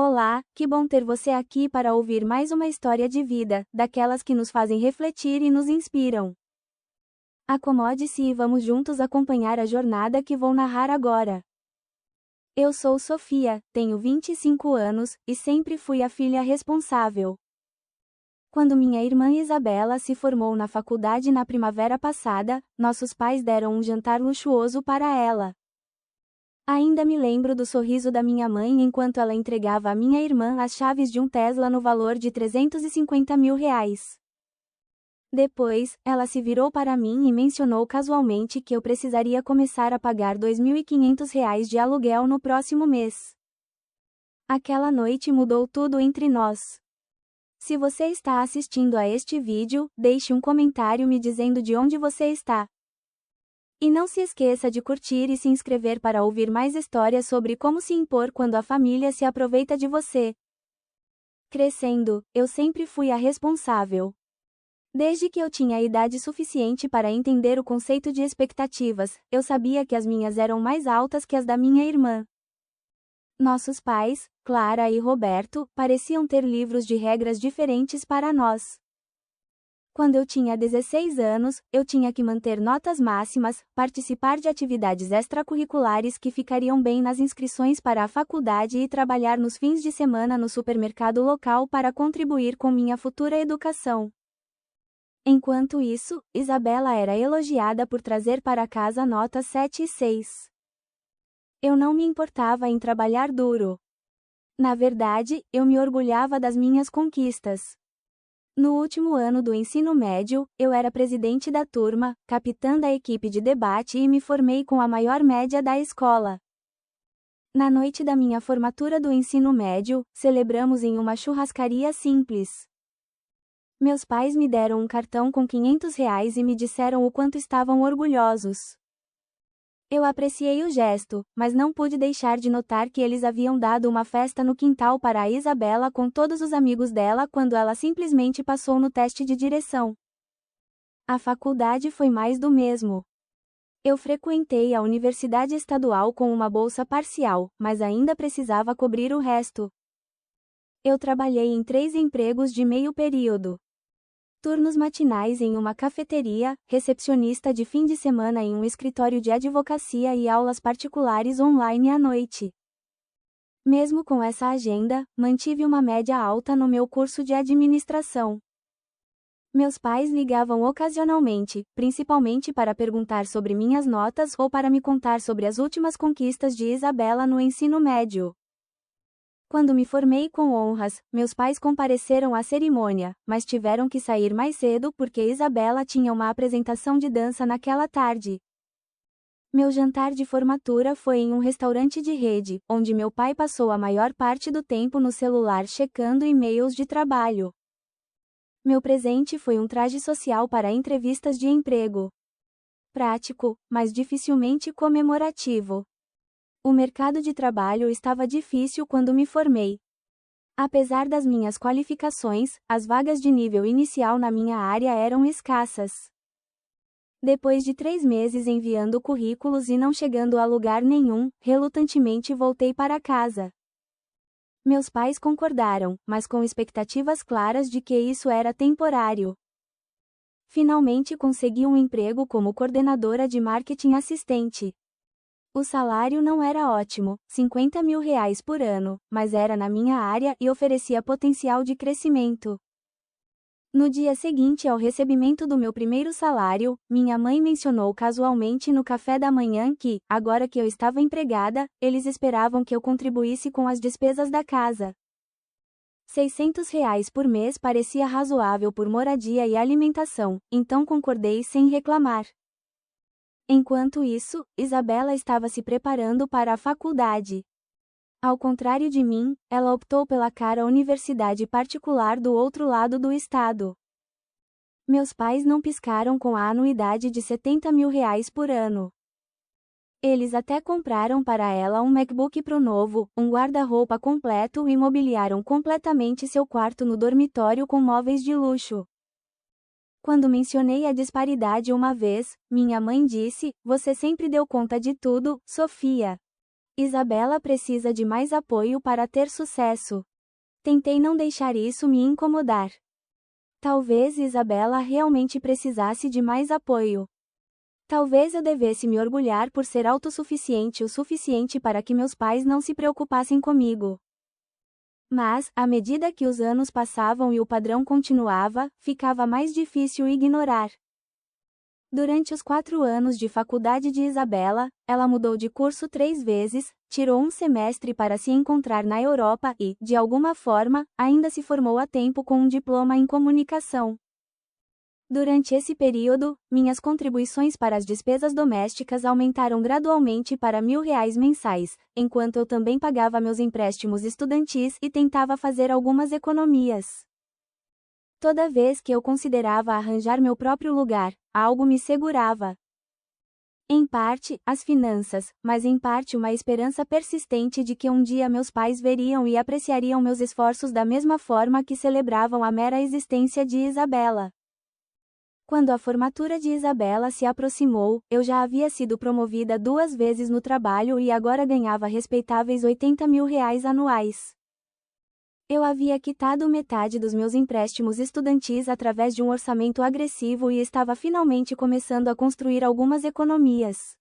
Olá, que bom ter você aqui para ouvir mais uma história de vida, daquelas que nos fazem refletir e nos inspiram. Acomode-se e vamos juntos acompanhar a jornada que vou narrar agora. Eu sou Sofia, tenho 25 anos, e sempre fui a filha responsável. Quando minha irmã Isabela se formou na faculdade na primavera passada, nossos pais deram um jantar luxuoso para ela. Ainda me lembro do sorriso da minha mãe enquanto ela entregava à minha irmã as chaves de um Tesla no valor de R$ 350 mil. Depois, ela se virou para mim e mencionou casualmente que eu precisaria começar a pagar R$ 2.500 de aluguel no próximo mês. Aquela noite mudou tudo entre nós. Se você está assistindo a este vídeo, deixe um comentário me dizendo de onde você está. E não se esqueça de curtir e se inscrever para ouvir mais histórias sobre como se impor quando a família se aproveita de você. Crescendo, eu sempre fui a responsável. Desde que eu tinha a idade suficiente para entender o conceito de expectativas, eu sabia que as minhas eram mais altas que as da minha irmã. Nossos pais, Clara e Roberto, pareciam ter livros de regras diferentes para nós. Quando eu tinha 16 anos, eu tinha que manter notas máximas, participar de atividades extracurriculares que ficariam bem nas inscrições para a faculdade e trabalhar nos fins de semana no supermercado local para contribuir com minha futura educação. Enquanto isso, Isabela era elogiada por trazer para casa notas 7 e 6. Eu não me importava em trabalhar duro. Na verdade, eu me orgulhava das minhas conquistas. No último ano do ensino médio, eu era presidente da turma, capitã da equipe de debate e me formei com a maior média da escola. Na noite da minha formatura do ensino médio, celebramos em uma churrascaria simples. Meus pais me deram um cartão com R$ 500 e me disseram o quanto estavam orgulhosos. Eu apreciei o gesto, mas não pude deixar de notar que eles haviam dado uma festa no quintal para a Isabela com todos os amigos dela quando ela simplesmente passou no teste de direção. A faculdade foi mais do mesmo. Eu frequentei a universidade estadual com uma bolsa parcial, mas ainda precisava cobrir o resto. Eu trabalhei em 3 empregos de meio período. Turnos matinais em uma cafeteria, recepcionista de fim de semana em um escritório de advocacia e aulas particulares online à noite. Mesmo com essa agenda, mantive uma média alta no meu curso de administração. Meus pais ligavam ocasionalmente, principalmente para perguntar sobre minhas notas ou para me contar sobre as últimas conquistas de Isabela no ensino médio. Quando me formei com honras, meus pais compareceram à cerimônia, mas tiveram que sair mais cedo porque Isabela tinha uma apresentação de dança naquela tarde. Meu jantar de formatura foi em um restaurante de rede, onde meu pai passou a maior parte do tempo no celular checando e-mails de trabalho. Meu presente foi um traje social para entrevistas de emprego. Prático, mas dificilmente comemorativo. O mercado de trabalho estava difícil quando me formei. Apesar das minhas qualificações, as vagas de nível inicial na minha área eram escassas. Depois de 3 meses enviando currículos e não chegando a lugar nenhum, relutantemente voltei para casa. Meus pais concordaram, mas com expectativas claras de que isso era temporário. Finalmente consegui um emprego como coordenadora de marketing assistente. O salário não era ótimo, R$ 50 mil por ano, mas era na minha área e oferecia potencial de crescimento. No dia seguinte ao recebimento do meu primeiro salário, minha mãe mencionou casualmente no café da manhã que, agora que eu estava empregada, eles esperavam que eu contribuísse com as despesas da casa. R$ 600 por mês parecia razoável por moradia e alimentação, então concordei sem reclamar. Enquanto isso, Isabela estava se preparando para a faculdade. Ao contrário de mim, ela optou pela cara universidade particular do outro lado do estado. Meus pais não piscaram com a anuidade de R$ 70 mil por ano. Eles até compraram para ela um MacBook Pro novo, um guarda-roupa completo e mobiliaram completamente seu quarto no dormitório com móveis de luxo. Quando mencionei a disparidade uma vez, minha mãe disse: "Você sempre deu conta de tudo, Sofia." Isabela precisa de mais apoio para ter sucesso. Tentei não deixar isso me incomodar. Talvez Isabela realmente precisasse de mais apoio. Talvez eu devesse me orgulhar por ser autossuficiente o suficiente para que meus pais não se preocupassem comigo. Mas, à medida que os anos passavam e o padrão continuava, ficava mais difícil ignorar. Durante os 4 anos de faculdade de Isabela, ela mudou de curso 3 vezes, tirou um semestre para se encontrar na Europa e, de alguma forma, ainda se formou a tempo com um diploma em comunicação. Durante esse período, minhas contribuições para as despesas domésticas aumentaram gradualmente para R$ 1.000 mensais, enquanto eu também pagava meus empréstimos estudantis e tentava fazer algumas economias. Toda vez que eu considerava arranjar meu próprio lugar, algo me segurava. Em parte, as finanças, mas em parte uma esperança persistente de que um dia meus pais veriam e apreciariam meus esforços da mesma forma que celebravam a mera existência de Isabela. Quando a formatura de Isabela se aproximou, eu já havia sido promovida 2 vezes no trabalho e agora ganhava respeitáveis R$ 80.000 anuais. Eu havia quitado metade dos meus empréstimos estudantis através de um orçamento agressivo e estava finalmente começando a construir algumas economias.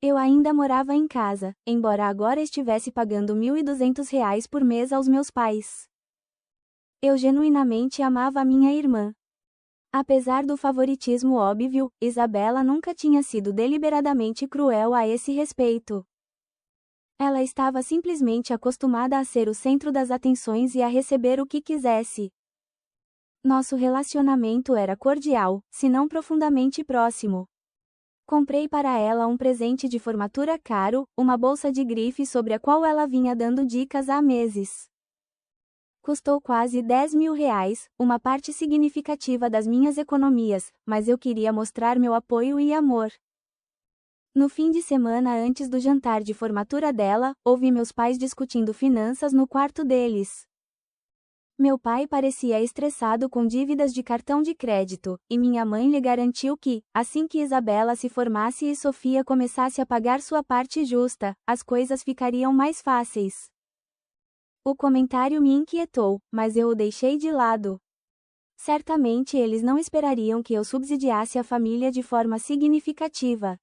Eu ainda morava em casa, embora agora estivesse pagando R$ 1.200 por mês aos meus pais. Eu genuinamente amava a minha irmã. Apesar do favoritismo óbvio, Isabela nunca tinha sido deliberadamente cruel a esse respeito. Ela estava simplesmente acostumada a ser o centro das atenções e a receber o que quisesse. Nosso relacionamento era cordial, se não profundamente próximo. Comprei para ela um presente de formatura caro, uma bolsa de grife sobre a qual ela vinha dando dicas há meses. Custou quase R$ 10.000, uma parte significativa das minhas economias, mas eu queria mostrar meu apoio e amor. No fim de semana antes do jantar de formatura dela, ouvi meus pais discutindo finanças no quarto deles. Meu pai parecia estressado com dívidas de cartão de crédito, e minha mãe lhe garantiu que, assim que Isabela se formasse e Sofia começasse a pagar sua parte justa, as coisas ficariam mais fáceis. O comentário me inquietou, mas eu o deixei de lado. Certamente eles não esperariam que eu subsidiasse a família de forma significativa.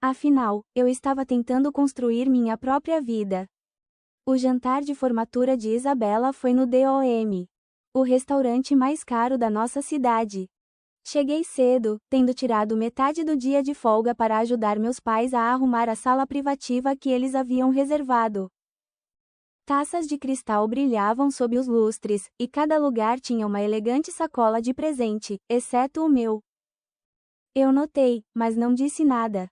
Afinal, eu estava tentando construir minha própria vida. O jantar de formatura de Isabela foi no DOM, o restaurante mais caro da nossa cidade. Cheguei cedo, tendo tirado metade do dia de folga para ajudar meus pais a arrumar a sala privativa que eles haviam reservado. Taças de cristal brilhavam sob os lustres, e cada lugar tinha uma elegante sacola de presente, exceto o meu. Eu notei, mas não disse nada.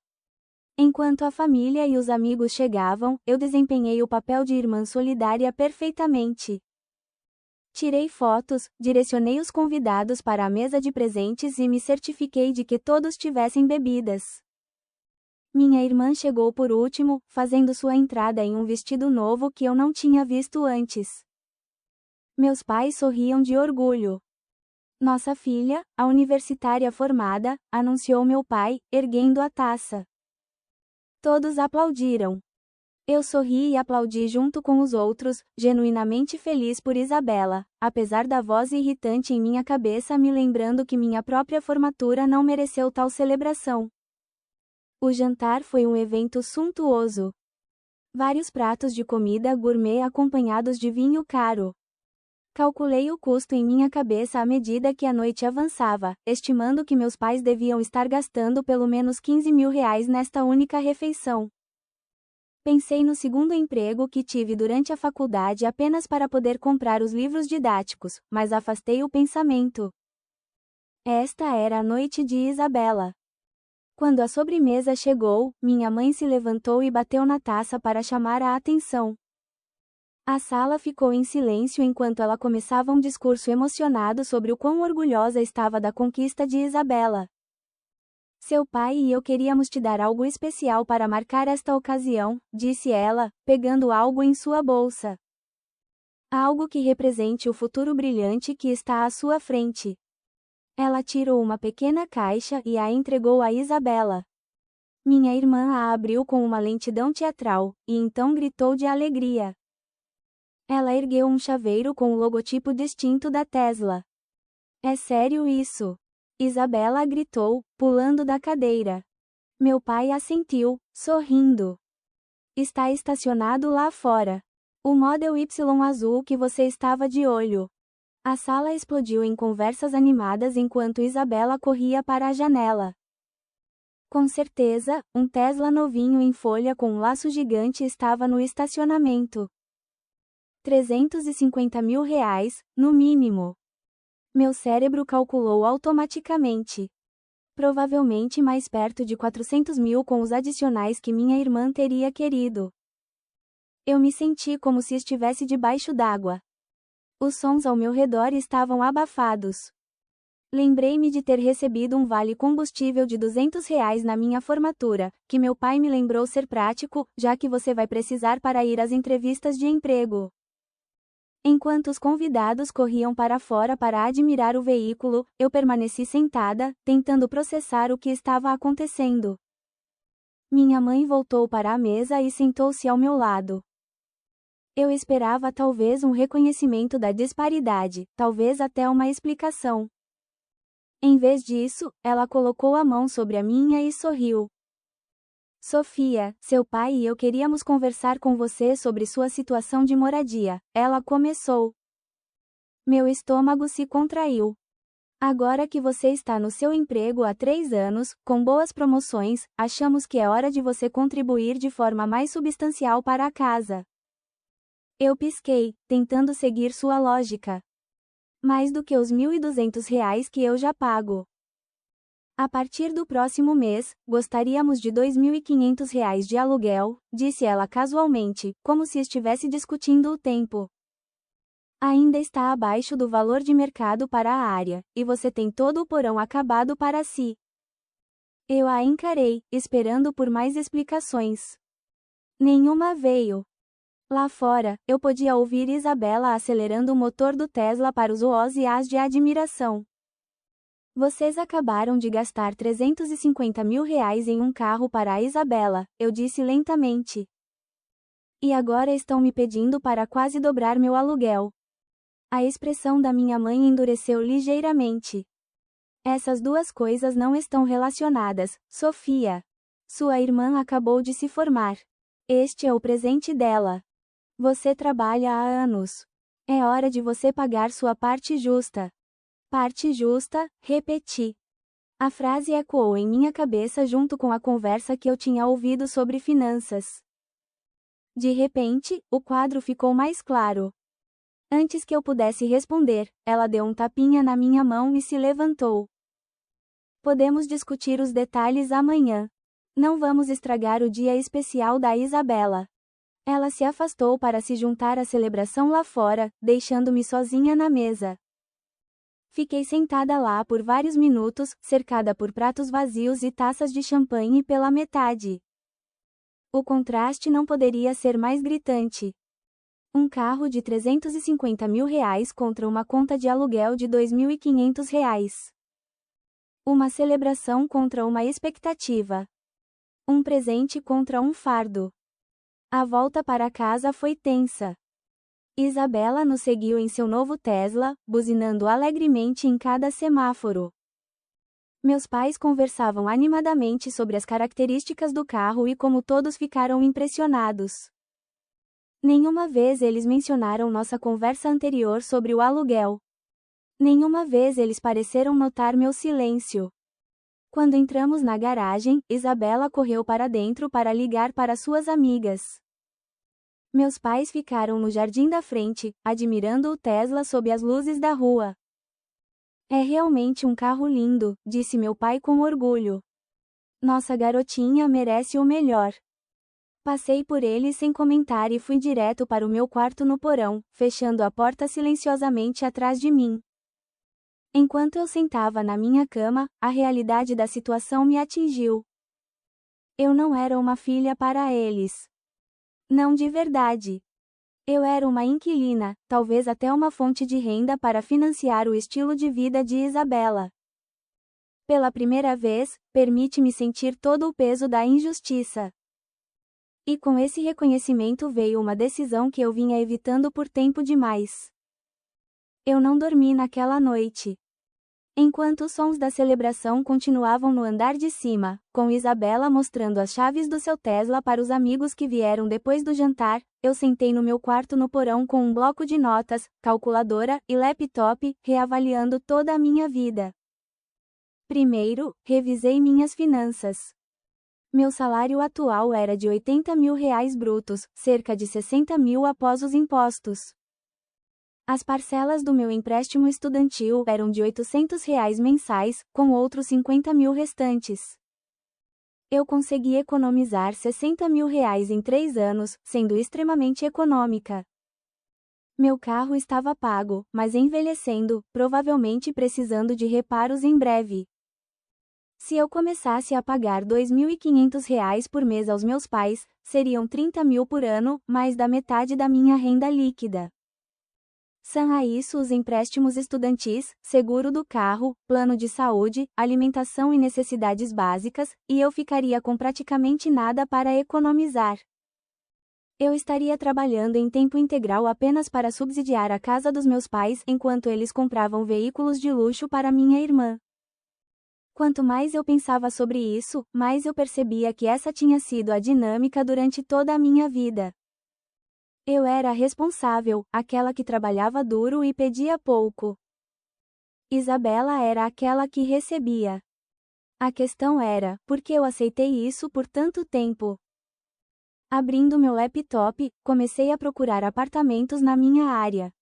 Enquanto a família e os amigos chegavam, eu desempenhei o papel de irmã solidária perfeitamente. Tirei fotos, direcionei os convidados para a mesa de presentes e me certifiquei de que todos tivessem bebidas. Minha irmã chegou por último, fazendo sua entrada em um vestido novo que eu não tinha visto antes. Meus pais sorriam de orgulho. Nossa filha, a universitária formada, anunciou meu pai, erguendo a taça. Todos aplaudiram. Eu sorri e aplaudi junto com os outros, genuinamente feliz por Isabela, apesar da voz irritante em minha cabeça me lembrando que minha própria formatura não mereceu tal celebração. O jantar foi um evento suntuoso. Vários pratos de comida gourmet acompanhados de vinho caro. Calculei o custo em minha cabeça à medida que a noite avançava, estimando que meus pais deviam estar gastando pelo menos R$ 15.000 nesta única refeição. Pensei no segundo emprego que tive durante a faculdade apenas para poder comprar os livros didáticos, mas afastei o pensamento. Esta era a noite de Isabela. Quando a sobremesa chegou, minha mãe se levantou e bateu na taça para chamar a atenção. A sala ficou em silêncio enquanto ela começava um discurso emocionado sobre o quão orgulhosa estava da conquista de Isabela. Seu pai e eu queríamos te dar algo especial para marcar esta ocasião, disse ela, pegando algo em sua bolsa. Algo que represente o futuro brilhante que está à sua frente. Ela tirou uma pequena caixa e a entregou a Isabela. Minha irmã a abriu com uma lentidão teatral, e então gritou de alegria. Ela ergueu um chaveiro com o logotipo distinto da Tesla. É sério isso? Isabela gritou, pulando da cadeira. Meu pai assentiu, sorrindo. Está estacionado lá fora. O Model Y azul que você estava de olho. A sala explodiu em conversas animadas enquanto Isabela corria para a janela. Com certeza, um Tesla novinho em folha com um laço gigante estava no estacionamento. 350 mil reais, no mínimo. Meu cérebro calculou automaticamente. Provavelmente mais perto de 400 mil com os adicionais que minha irmã teria querido. Eu me senti como se estivesse debaixo d'água. Os sons ao meu redor estavam abafados. Lembrei-me de ter recebido um vale combustível de R$ 200 na minha formatura, que meu pai me lembrou ser prático, já que você vai precisar para ir às entrevistas de emprego. Enquanto os convidados corriam para fora para admirar o veículo, eu permaneci sentada, tentando processar o que estava acontecendo. Minha mãe voltou para a mesa e sentou-se ao meu lado. Eu esperava talvez um reconhecimento da disparidade, talvez até uma explicação. Em vez disso, ela colocou a mão sobre a minha e sorriu. Sofia, seu pai e eu queríamos conversar com você sobre sua situação de moradia, ela começou. Meu estômago se contraiu. Agora que você está no seu emprego há 3 anos, com boas promoções, achamos que é hora de você contribuir de forma mais substancial para a casa. Eu pisquei, tentando seguir sua lógica. Mais do que os R$ 1.200 que eu já pago. A partir do próximo mês, gostaríamos de R$ 2.500 de aluguel, disse ela casualmente, como se estivesse discutindo o tempo. Ainda está abaixo do valor de mercado para a área, e você tem todo o porão acabado para si. Eu a encarei, esperando por mais explicações. Nenhuma veio. Lá fora, eu podia ouvir Isabela acelerando o motor do Tesla para os uós e ás de admiração. Vocês acabaram de gastar R$ 350 mil em um carro para a Isabela, eu disse lentamente. E agora estão me pedindo para quase dobrar meu aluguel. A expressão da minha mãe endureceu ligeiramente. Essas duas coisas não estão relacionadas, Sofia. Sua irmã acabou de se formar. Este é o presente dela. Você trabalha há anos. É hora de você pagar sua parte justa. Parte justa, repeti. A frase ecoou em minha cabeça junto com a conversa que eu tinha ouvido sobre finanças. De repente, o quadro ficou mais claro. Antes que eu pudesse responder, ela deu um tapinha na minha mão e se levantou. Podemos discutir os detalhes amanhã. Não vamos estragar o dia especial da Isabela. Ela se afastou para se juntar à celebração lá fora, deixando-me sozinha na mesa. Fiquei sentada lá por vários minutos, cercada por pratos vazios e taças de champanhe pela metade. O contraste não poderia ser mais gritante. Um carro de R$ 350 mil contra uma conta de aluguel de R$ 2.500. Uma celebração contra uma expectativa. Um presente contra um fardo. A volta para casa foi tensa. Isabela nos seguiu em seu novo Tesla, buzinando alegremente em cada semáforo. Meus pais conversavam animadamente sobre as características do carro e como todos ficaram impressionados. Nenhuma vez eles mencionaram nossa conversa anterior sobre o aluguel. Nenhuma vez eles pareceram notar meu silêncio. Quando entramos na garagem, Isabela correu para dentro para ligar para suas amigas. Meus pais ficaram no jardim da frente, admirando o Tesla sob as luzes da rua. É realmente um carro lindo, disse meu pai com orgulho. Nossa garotinha merece o melhor. Passei por ele sem comentar e fui direto para o meu quarto no porão, fechando a porta silenciosamente atrás de mim. Enquanto eu sentava na minha cama, a realidade da situação me atingiu. Eu não era uma filha para eles. Não de verdade. Eu era uma inquilina, talvez até uma fonte de renda para financiar o estilo de vida de Isabela. Pela primeira vez, permite-me sentir todo o peso da injustiça. E com esse reconhecimento veio uma decisão que eu vinha evitando por tempo demais. Eu não dormi naquela noite. Enquanto os sons da celebração continuavam no andar de cima, com Isabela mostrando as chaves do seu Tesla para os amigos que vieram depois do jantar, eu sentei no meu quarto no porão com um bloco de notas, calculadora e laptop, reavaliando toda a minha vida. Primeiro, revisei minhas finanças. Meu salário atual era de R$ 80 mil brutos, cerca de 60 mil após os impostos. As parcelas do meu empréstimo estudantil eram de R$ 800 mensais, com outros 50 mil restantes. Eu consegui economizar R$ 60 mil em 3 anos, sendo extremamente econômica. Meu carro estava pago, mas envelhecendo, provavelmente precisando de reparos em breve. Se eu começasse a pagar R$ 2.500 por mês aos meus pais, seriam 30 mil por ano, mais da metade da minha renda líquida. São a isso os empréstimos estudantis, seguro do carro, plano de saúde, alimentação e necessidades básicas, e eu ficaria com praticamente nada para economizar. Eu estaria trabalhando em tempo integral apenas para subsidiar a casa dos meus pais enquanto eles compravam veículos de luxo para minha irmã. Quanto mais eu pensava sobre isso, mais eu percebia que essa tinha sido a dinâmica durante toda a minha vida. Eu era a responsável, aquela que trabalhava duro e pedia pouco. Isabela era aquela que recebia. A questão era, por que eu aceitei isso por tanto tempo? Abrindo meu laptop, comecei a procurar apartamentos na minha área.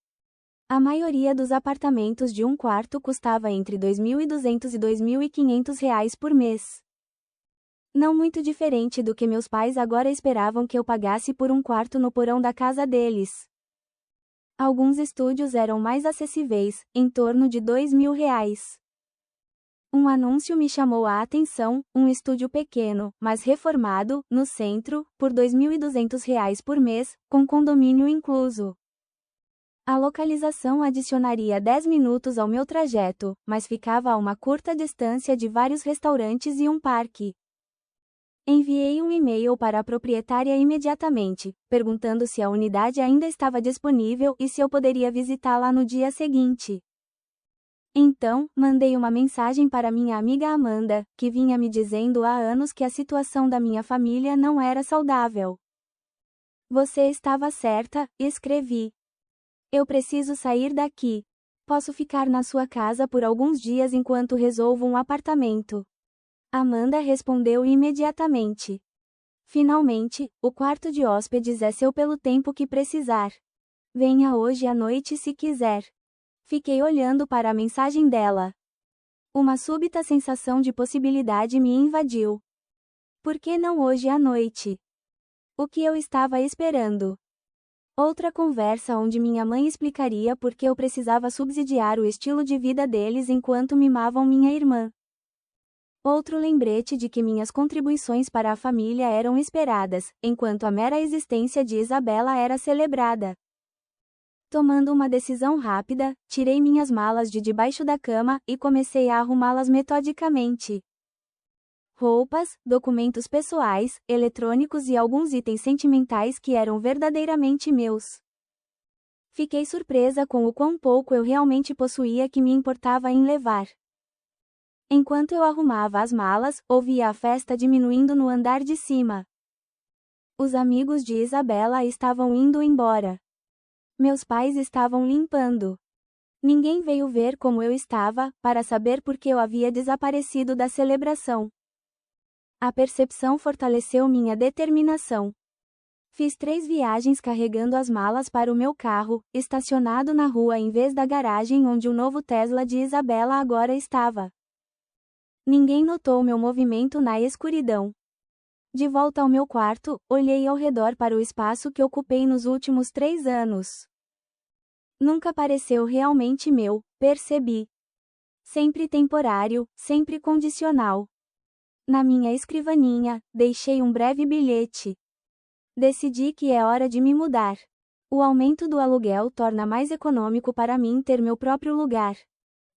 A maioria dos apartamentos de um quarto custava entre R$ 2.200 e R$ 2.500 por mês. Não muito diferente do que meus pais agora esperavam que eu pagasse por um quarto no porão da casa deles. Alguns estúdios eram mais acessíveis, em torno de R$ 2.000. Um anúncio me chamou a atenção, um estúdio pequeno, mas reformado, no centro, por R$ 2.200 por mês, com condomínio incluso. A localização adicionaria 10 minutos ao meu trajeto, mas ficava a uma curta distância de vários restaurantes e um parque. Enviei um e-mail para a proprietária imediatamente, perguntando se a unidade ainda estava disponível e se eu poderia visitá-la no dia seguinte. Então, mandei uma mensagem para minha amiga Amanda, que vinha me dizendo há anos que a situação da minha família não era saudável. Você estava certa, escrevi. Eu preciso sair daqui. Posso ficar na sua casa por alguns dias enquanto resolvo um apartamento. Amanda respondeu imediatamente. Finalmente, o quarto de hóspedes é seu pelo tempo que precisar. Venha hoje à noite se quiser. Fiquei olhando para a mensagem dela. Uma súbita sensação de possibilidade me invadiu. Por que não hoje à noite? O que eu estava esperando? Outra conversa onde minha mãe explicaria por que eu precisava subsidiar o estilo de vida deles enquanto mimavam minha irmã. Outro lembrete de que minhas contribuições para a família eram esperadas, enquanto a mera existência de Isabela era celebrada. Tomando uma decisão rápida, tirei minhas malas de debaixo da cama e comecei a arrumá-las metodicamente. Roupas, documentos pessoais, eletrônicos e alguns itens sentimentais que eram verdadeiramente meus. Fiquei surpresa com o quão pouco eu realmente possuía que me importava em levar. Enquanto eu arrumava as malas, ouvia a festa diminuindo no andar de cima. Os amigos de Isabela estavam indo embora. Meus pais estavam limpando. Ninguém veio ver como eu estava, para saber por que eu havia desaparecido da celebração. A percepção fortaleceu minha determinação. Fiz 3 viagens carregando as malas para o meu carro, estacionado na rua em vez da garagem onde o novo Tesla de Isabela agora estava. Ninguém notou meu movimento na escuridão. De volta ao meu quarto, olhei ao redor para o espaço que ocupei nos últimos 3 anos. Nunca pareceu realmente meu, percebi. Sempre temporário, sempre condicional. Na minha escrivaninha, deixei um breve bilhete. Decidi que é hora de me mudar. O aumento do aluguel torna mais econômico para mim ter meu próprio lugar.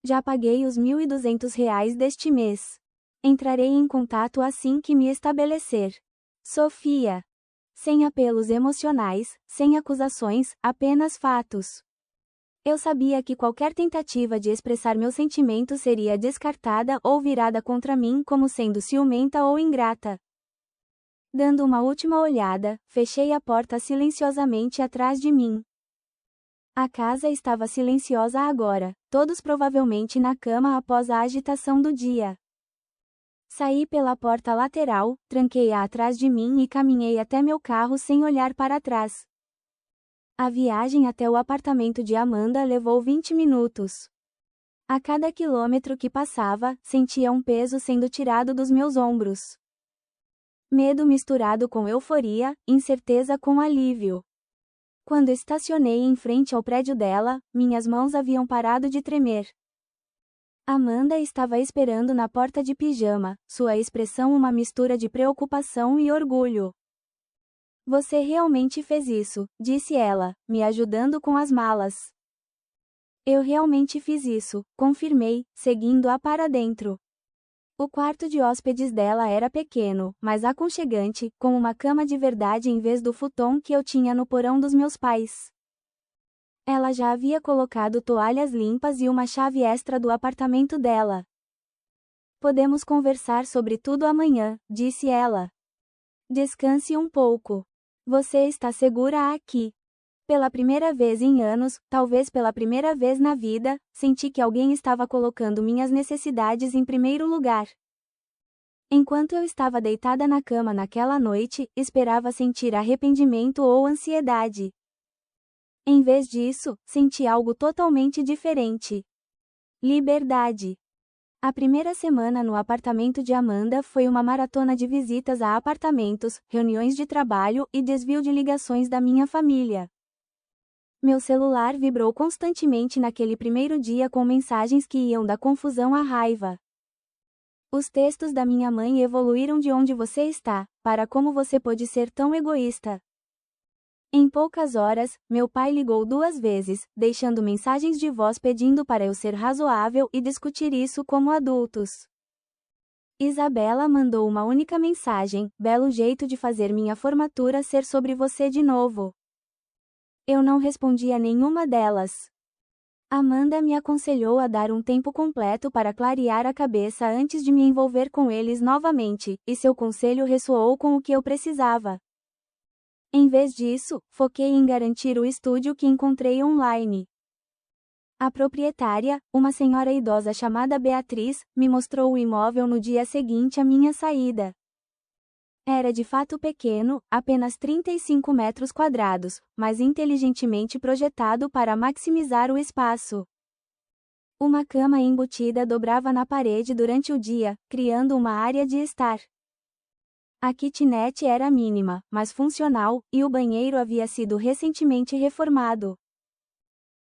Já paguei os R$ 1.200 deste mês. Entrarei em contato assim que me estabelecer. Sofia. Sem apelos emocionais, sem acusações, apenas fatos. Eu sabia que qualquer tentativa de expressar meu sentimento seria descartada ou virada contra mim como sendo ciumenta ou ingrata. Dando uma última olhada, fechei a porta silenciosamente atrás de mim. A casa estava silenciosa agora, todos provavelmente na cama após a agitação do dia. Saí pela porta lateral, tranquei-a atrás de mim e caminhei até meu carro sem olhar para trás. A viagem até o apartamento de Amanda levou 20 minutos. A cada quilômetro que passava, sentia um peso sendo tirado dos meus ombros. Medo misturado com euforia, incerteza com alívio. Quando estacionei em frente ao prédio dela, minhas mãos haviam parado de tremer. Amanda estava esperando na porta de pijama, sua expressão uma mistura de preocupação e orgulho. Você realmente fez isso, disse ela, me ajudando com as malas. Eu realmente fiz isso, confirmei, seguindo-a para dentro. O quarto de hóspedes dela era pequeno, mas aconchegante, com uma cama de verdade em vez do futon que eu tinha no porão dos meus pais. Ela já havia colocado toalhas limpas e uma chave extra do apartamento dela. Podemos conversar sobre tudo amanhã, disse ela. Descanse um pouco. Você está segura aqui. Pela primeira vez em anos, talvez pela primeira vez na vida, senti que alguém estava colocando minhas necessidades em primeiro lugar. Enquanto eu estava deitada na cama naquela noite, esperava sentir arrependimento ou ansiedade. Em vez disso, senti algo totalmente diferente. Liberdade. A primeira semana no apartamento de Amanda foi uma maratona de visitas a apartamentos, reuniões de trabalho e desvio de ligações da minha família. Meu celular vibrou constantemente naquele primeiro dia com mensagens que iam da confusão à raiva. Os textos da minha mãe evoluíram de onde você está, para como você pôde ser tão egoísta. Em poucas horas, meu pai ligou 2 vezes, deixando mensagens de voz pedindo para eu ser razoável e discutir isso como adultos. Isabela mandou uma única mensagem: belo jeito de fazer minha formatura ser sobre você de novo. Eu não respondi a nenhuma delas. Amanda me aconselhou a dar um tempo completo para clarear a cabeça antes de me envolver com eles novamente, e seu conselho ressoou com o que eu precisava. Em vez disso, foquei em garantir o estúdio que encontrei online. A proprietária, uma senhora idosa chamada Beatriz, me mostrou o imóvel no dia seguinte à minha saída. Era de fato pequeno, apenas 35 metros quadrados, mas inteligentemente projetado para maximizar o espaço. Uma cama embutida dobrava na parede durante o dia, criando uma área de estar. A kitnet era mínima, mas funcional, e o banheiro havia sido recentemente reformado.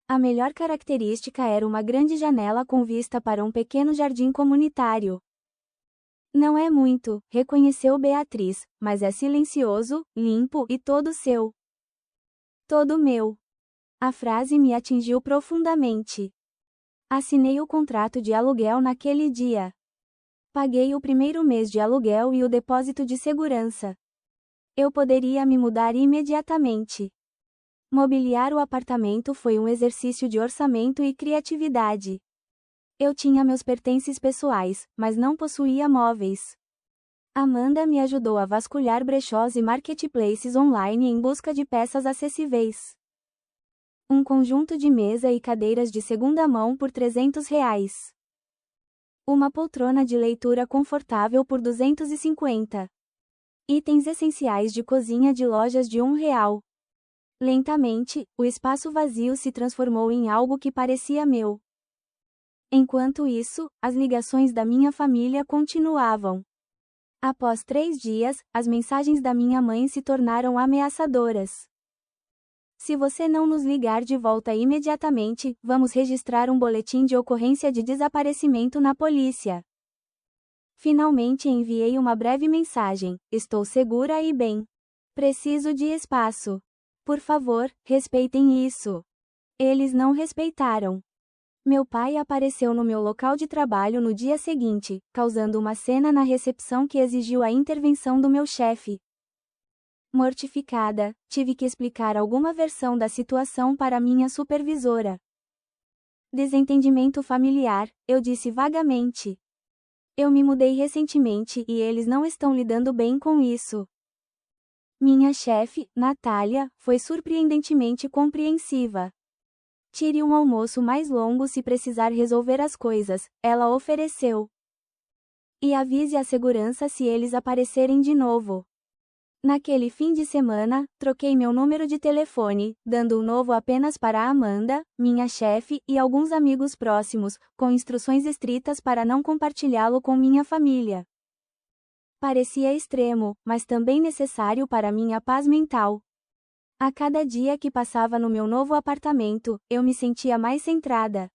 A melhor característica era uma grande janela com vista para um pequeno jardim comunitário. Não é muito, reconheceu Beatriz, mas é silencioso, limpo e todo seu. Todo meu. A frase me atingiu profundamente. Assinei o contrato de aluguel naquele dia. Paguei o primeiro mês de aluguel e o depósito de segurança. Eu poderia me mudar imediatamente. Mobiliar o apartamento foi um exercício de orçamento e criatividade. Eu tinha meus pertences pessoais, mas não possuía móveis. Amanda me ajudou a vasculhar brechós e marketplaces online em busca de peças acessíveis. Um conjunto de mesa e cadeiras de segunda mão por R$ 300. Uma poltrona de leitura confortável por 250. Itens essenciais de cozinha de lojas de R$ 1. Lentamente, o espaço vazio se transformou em algo que parecia meu. Enquanto isso, as ligações da minha família continuavam. Após 3 dias, as mensagens da minha mãe se tornaram ameaçadoras. Se você não nos ligar de volta imediatamente, vamos registrar um boletim de ocorrência de desaparecimento na polícia. Finalmente enviei uma breve mensagem: estou segura e bem. Preciso de espaço. Por favor, respeitem isso. Eles não respeitaram. Meu pai apareceu no meu local de trabalho no dia seguinte, causando uma cena na recepção que exigiu a intervenção do meu chefe. Mortificada, tive que explicar alguma versão da situação para minha supervisora. Desentendimento familiar, eu disse vagamente. Eu me mudei recentemente e eles não estão lidando bem com isso. Minha chefe, Natália, foi surpreendentemente compreensiva. Tire um almoço mais longo se precisar resolver as coisas, ela ofereceu. E avise a segurança se eles aparecerem de novo. Naquele fim de semana, troquei meu número de telefone, dando o novo apenas para Amanda, minha chefe, e alguns amigos próximos, com instruções estritas para não compartilhá-lo com minha família. Parecia extremo, mas também necessário para minha paz mental. A cada dia que passava no meu novo apartamento, eu me sentia mais centrada.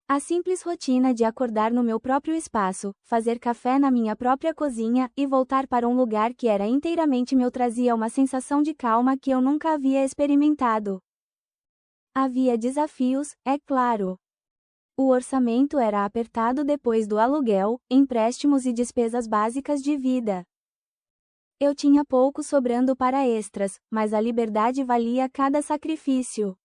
A simples rotina de acordar no meu próprio espaço, fazer café na minha própria cozinha e voltar para um lugar que era inteiramente meu trazia uma sensação de calma que eu nunca havia experimentado. Havia desafios, é claro. O orçamento era apertado depois do aluguel, empréstimos e despesas básicas de vida. Eu tinha pouco sobrando para extras, mas a liberdade valia cada sacrifício.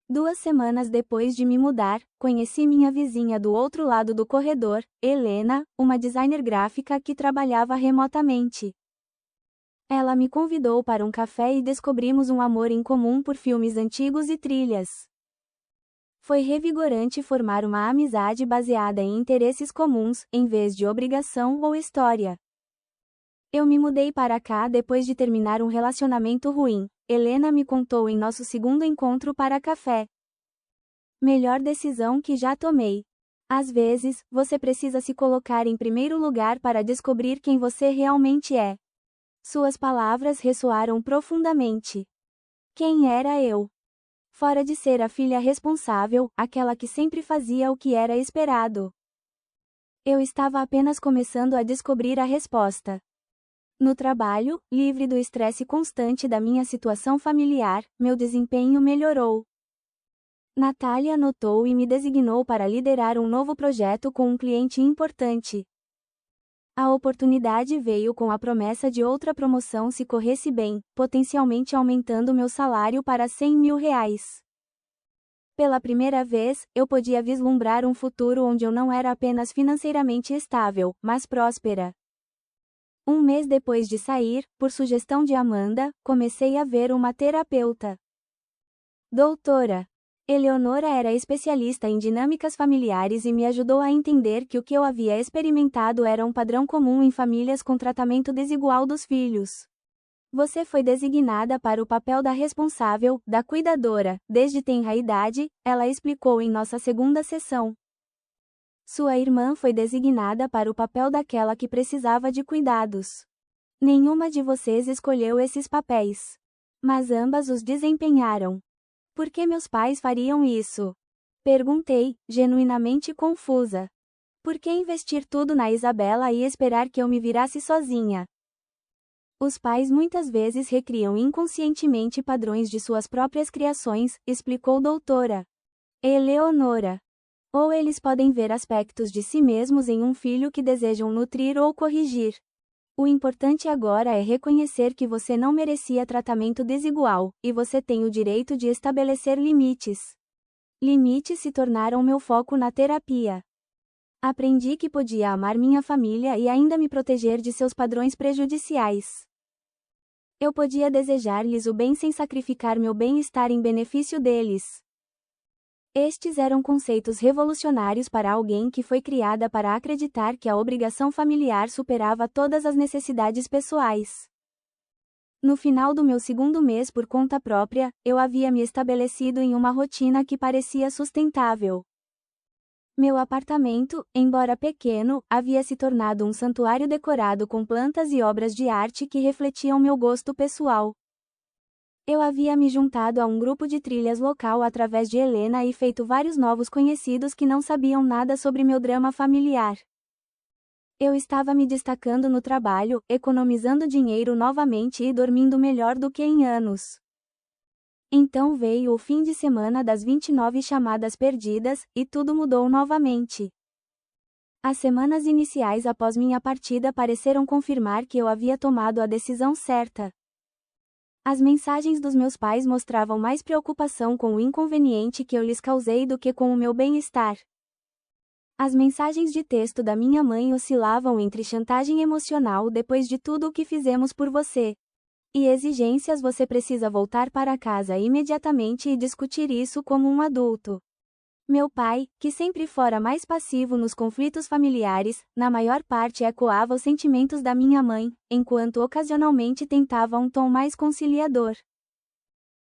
2 semanas depois de me mudar, conheci minha vizinha do outro lado do corredor, Helena, uma designer gráfica que trabalhava remotamente. Ela me convidou para um café e descobrimos um amor em comum por filmes antigos e trilhas. Foi revigorante formar uma amizade baseada em interesses comuns, em vez de obrigação ou história. Eu me mudei para cá depois de terminar um relacionamento ruim, Helena me contou em nosso segundo encontro para café. Melhor decisão que já tomei. Às vezes, você precisa se colocar em primeiro lugar para descobrir quem você realmente é. Suas palavras ressoaram profundamente. Quem era eu? Fora de ser a filha responsável, aquela que sempre fazia o que era esperado. Eu estava apenas começando a descobrir a resposta. No trabalho, livre do estresse constante da minha situação familiar, meu desempenho melhorou. Natália notou e me designou para liderar um novo projeto com um cliente importante. A oportunidade veio com a promessa de outra promoção se corresse bem, potencialmente aumentando meu salário para R$ 100.000. Pela primeira vez, eu podia vislumbrar um futuro onde eu não era apenas financeiramente estável, mas próspera. Um mês depois de sair, por sugestão de Amanda, comecei a ver uma terapeuta. Doutora Eleonora era especialista em dinâmicas familiares e me ajudou a entender que o que eu havia experimentado era um padrão comum em famílias com tratamento desigual dos filhos. Você foi designada para o papel da responsável, da cuidadora, desde tenra idade, ela explicou em nossa segunda sessão. Sua irmã foi designada para o papel daquela que precisava de cuidados. Nenhuma de vocês escolheu esses papéis. Mas ambas os desempenharam. Por que meus pais fariam isso? Perguntei, genuinamente confusa. Por que investir tudo na Isabela e esperar que eu me virasse sozinha? Os pais muitas vezes recriam inconscientemente padrões de suas próprias criações, explicou doutora Eleonora. Ou eles podem ver aspectos de si mesmos em um filho que desejam nutrir ou corrigir. O importante agora é reconhecer que você não merecia tratamento desigual, e você tem o direito de estabelecer limites. Limites se tornaram meu foco na terapia. Aprendi que podia amar minha família e ainda me proteger de seus padrões prejudiciais. Eu podia desejar-lhes o bem sem sacrificar meu bem-estar em benefício deles. Estes eram conceitos revolucionários para alguém que foi criada para acreditar que a obrigação familiar superava todas as necessidades pessoais. No final do meu segundo mês por conta própria, eu havia me estabelecido em uma rotina que parecia sustentável. Meu apartamento, embora pequeno, havia se tornado um santuário decorado com plantas e obras de arte que refletiam meu gosto pessoal. Eu havia me juntado a um grupo de trilhas local através de Helena e feito vários novos conhecidos que não sabiam nada sobre meu drama familiar. Eu estava me destacando no trabalho, economizando dinheiro novamente e dormindo melhor do que em anos. Então veio o fim de semana das 29 chamadas perdidas, e tudo mudou novamente. As semanas iniciais após minha partida pareceram confirmar que eu havia tomado a decisão certa. As mensagens dos meus pais mostravam mais preocupação com o inconveniente que eu lhes causei do que com o meu bem-estar. As mensagens de texto da minha mãe oscilavam entre chantagem emocional depois de tudo o que fizemos por você e exigências: você precisa voltar para casa imediatamente e discutir isso como um adulto. Meu pai, que sempre fora mais passivo nos conflitos familiares, na maior parte ecoava os sentimentos da minha mãe, enquanto ocasionalmente tentava um tom mais conciliador.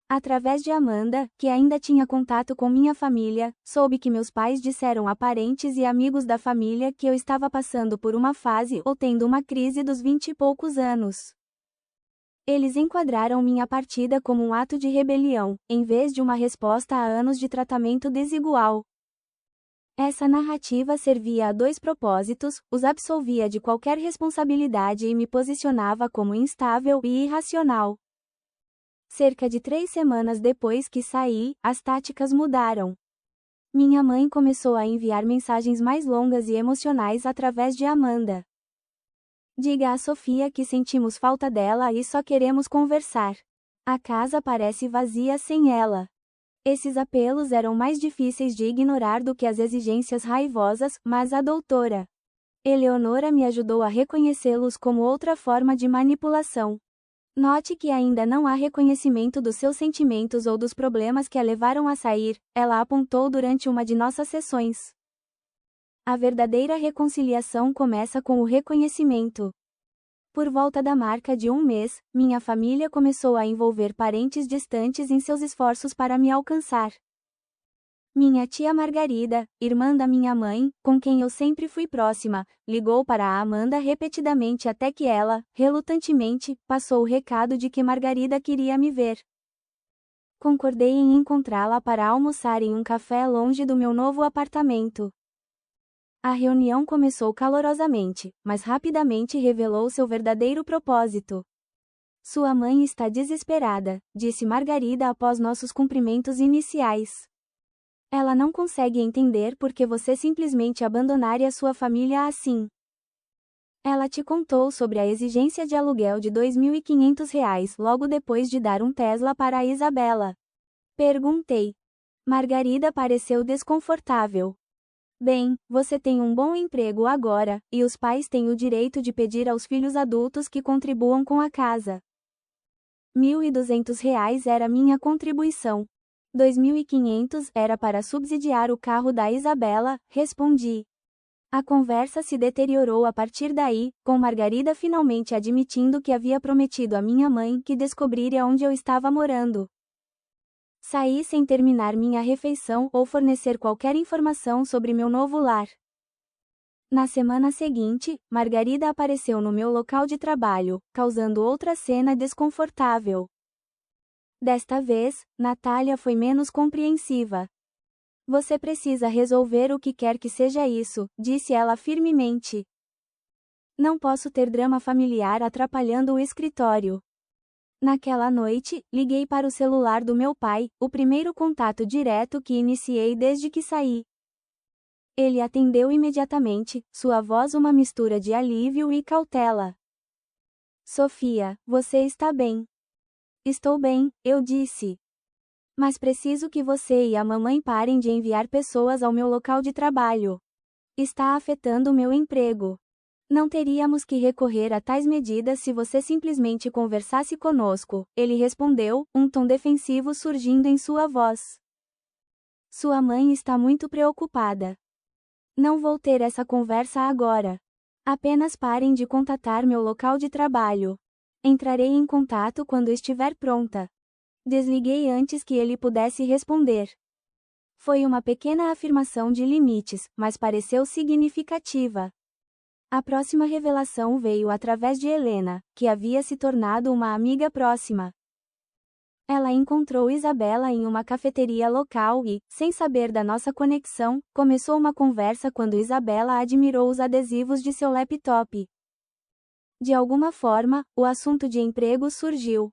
Através de Amanda, que ainda tinha contato com minha família, soube que meus pais disseram a parentes e amigos da família que eu estava passando por uma fase ou tendo uma crise dos 20 e poucos anos. Eles enquadraram minha partida como um ato de rebelião, em vez de uma resposta a anos de tratamento desigual. Essa narrativa servia a dois propósitos: os absolvia de qualquer responsabilidade e me posicionava como instável e irracional. Cerca de 3 semanas depois que saí, as táticas mudaram. Minha mãe começou a enviar mensagens mais longas e emocionais através de Amanda. Diga a Sofia que sentimos falta dela e só queremos conversar. A casa parece vazia sem ela. Esses apelos eram mais difíceis de ignorar do que as exigências raivosas, mas a doutora Eleonora me ajudou a reconhecê-los como outra forma de manipulação. Note que ainda não há reconhecimento dos seus sentimentos ou dos problemas que a levaram a sair, ela apontou durante uma de nossas sessões. A verdadeira reconciliação começa com o reconhecimento. Por volta da marca de 1 mês, minha família começou a envolver parentes distantes em seus esforços para me alcançar. Minha tia Margarida, irmã da minha mãe, com quem eu sempre fui próxima, ligou para a Amanda repetidamente até que ela, relutantemente, passou o recado de que Margarida queria me ver. Concordei em encontrá-la para almoçar em um café longe do meu novo apartamento. A reunião começou calorosamente, mas rapidamente revelou seu verdadeiro propósito. Sua mãe está desesperada, disse Margarida após nossos cumprimentos iniciais. Ela não consegue entender por que você simplesmente abandonaria sua família assim. Ela te contou sobre a exigência de aluguel de R$ 2.500 logo depois de dar um Tesla para a Isabela. Perguntei. Margarida pareceu desconfortável. Bem, você tem um bom emprego agora, e os pais têm o direito de pedir aos filhos adultos que contribuam com a casa. R$ 1.200 era minha contribuição. R$ 2.500 era para subsidiar o carro da Isabela, respondi. A conversa se deteriorou a partir daí, com Margarida finalmente admitindo que havia prometido à minha mãe que descobriria onde eu estava morando. Saí sem terminar minha refeição ou fornecer qualquer informação sobre meu novo lar. Na semana seguinte, Margarida apareceu no meu local de trabalho, causando outra cena desconfortável. Desta vez, Natália foi menos compreensiva. Você precisa resolver o que quer que seja isso, disse ela firmemente. Não posso ter drama familiar atrapalhando o escritório. Naquela noite, liguei para o celular do meu pai, o primeiro contato direto que iniciei desde que saí. Ele atendeu imediatamente, sua voz uma mistura de alívio e cautela. Sofia, você está bem? Estou bem, eu disse. Mas preciso que você e a mamãe parem de enviar pessoas ao meu local de trabalho. Está afetando o meu emprego. Não teríamos que recorrer a tais medidas se você simplesmente conversasse conosco, ele respondeu, um tom defensivo surgindo em sua voz. Sua mãe está muito preocupada. Não vou ter essa conversa agora. Apenas parem de contatar meu local de trabalho. Entrarei em contato quando estiver pronta. Desliguei antes que ele pudesse responder. Foi uma pequena afirmação de limites, mas pareceu significativa. A próxima revelação veio através de Helena, que havia se tornado uma amiga próxima. Ela encontrou Isabela em uma cafeteria local e, sem saber da nossa conexão, começou uma conversa quando Isabela admirou os adesivos de seu laptop. De alguma forma, o assunto de emprego surgiu.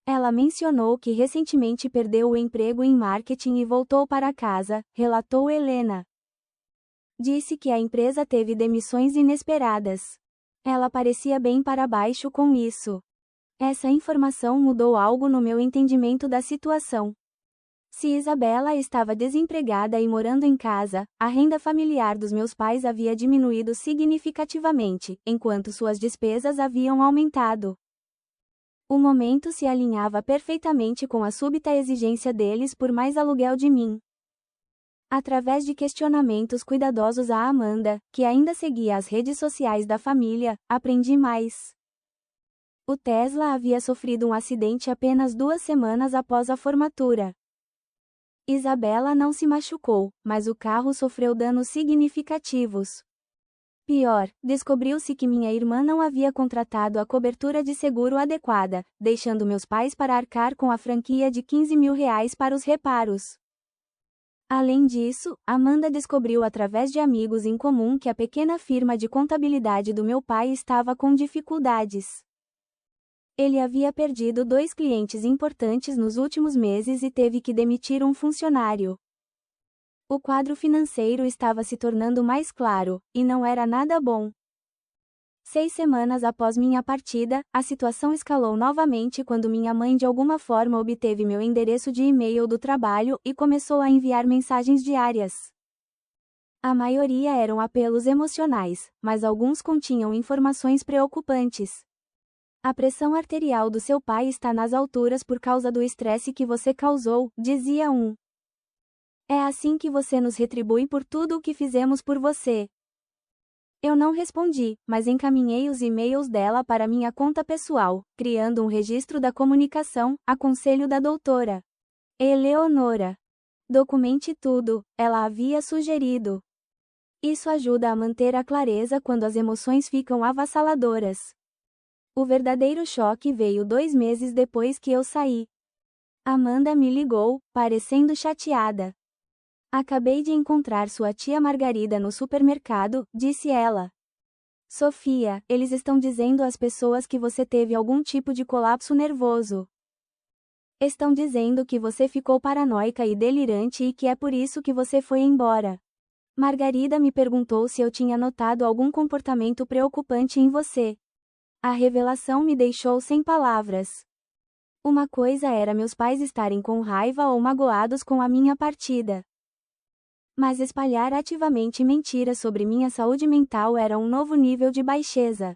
Ela mencionou que recentemente perdeu o emprego em marketing e voltou para casa, relatou Helena. Disse que a empresa teve demissões inesperadas. Ela parecia bem para baixo com isso. Essa informação mudou algo no meu entendimento da situação. Se Isabela estava desempregada e morando em casa, a renda familiar dos meus pais havia diminuído significativamente, enquanto suas despesas haviam aumentado. O momento se alinhava perfeitamente com a súbita exigência deles por mais aluguel de mim. Através de questionamentos cuidadosos a Amanda, que ainda seguia as redes sociais da família, aprendi mais. O Tesla havia sofrido um acidente apenas 2 semanas após a formatura. Isabela não se machucou, mas o carro sofreu danos significativos. Pior, descobriu-se que minha irmã não havia contratado a cobertura de seguro adequada, deixando meus pais para arcar com a franquia de R$ 15 mil para os reparos. Além disso, Amanda descobriu através de amigos em comum que a pequena firma de contabilidade do meu pai estava com dificuldades. Ele havia perdido 2 clientes importantes nos últimos meses e teve que demitir um funcionário. O quadro financeiro estava se tornando mais claro, e não era nada bom. 6 semanas após minha partida, a situação escalou novamente quando minha mãe de alguma forma obteve meu endereço de e-mail do trabalho e começou a enviar mensagens diárias. A maioria eram apelos emocionais, mas alguns continham informações preocupantes. A pressão arterial do seu pai está nas alturas por causa do estresse que você causou, dizia um. É assim que você nos retribui por tudo o que fizemos por você. Eu não respondi, mas encaminhei os e-mails dela para minha conta pessoal, criando um registro da comunicação, a conselho da doutora Eleonora. Documente tudo, ela havia sugerido. Isso ajuda a manter a clareza quando as emoções ficam avassaladoras. O verdadeiro choque veio 2 meses depois que eu saí. Amanda me ligou, parecendo chateada. Acabei de encontrar sua tia Margarida no supermercado, disse ela. Sofia, eles estão dizendo às pessoas que você teve algum tipo de colapso nervoso. Estão dizendo que você ficou paranoica e delirante e que é por isso que você foi embora. Margarida me perguntou se eu tinha notado algum comportamento preocupante em você. A revelação me deixou sem palavras. Uma coisa era meus pais estarem com raiva ou magoados com a minha partida. Mas espalhar ativamente mentiras sobre minha saúde mental era um novo nível de baixeza.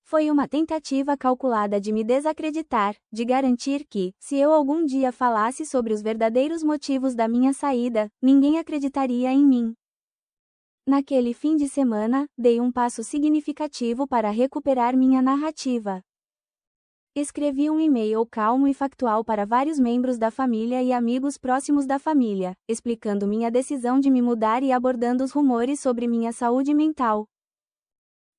Foi uma tentativa calculada de me desacreditar, de garantir que, se eu algum dia falasse sobre os verdadeiros motivos da minha saída, ninguém acreditaria em mim. Naquele fim de semana, dei um passo significativo para recuperar minha narrativa. Escrevi um e-mail calmo e factual para vários membros da família e amigos próximos da família, explicando minha decisão de me mudar e abordando os rumores sobre minha saúde mental.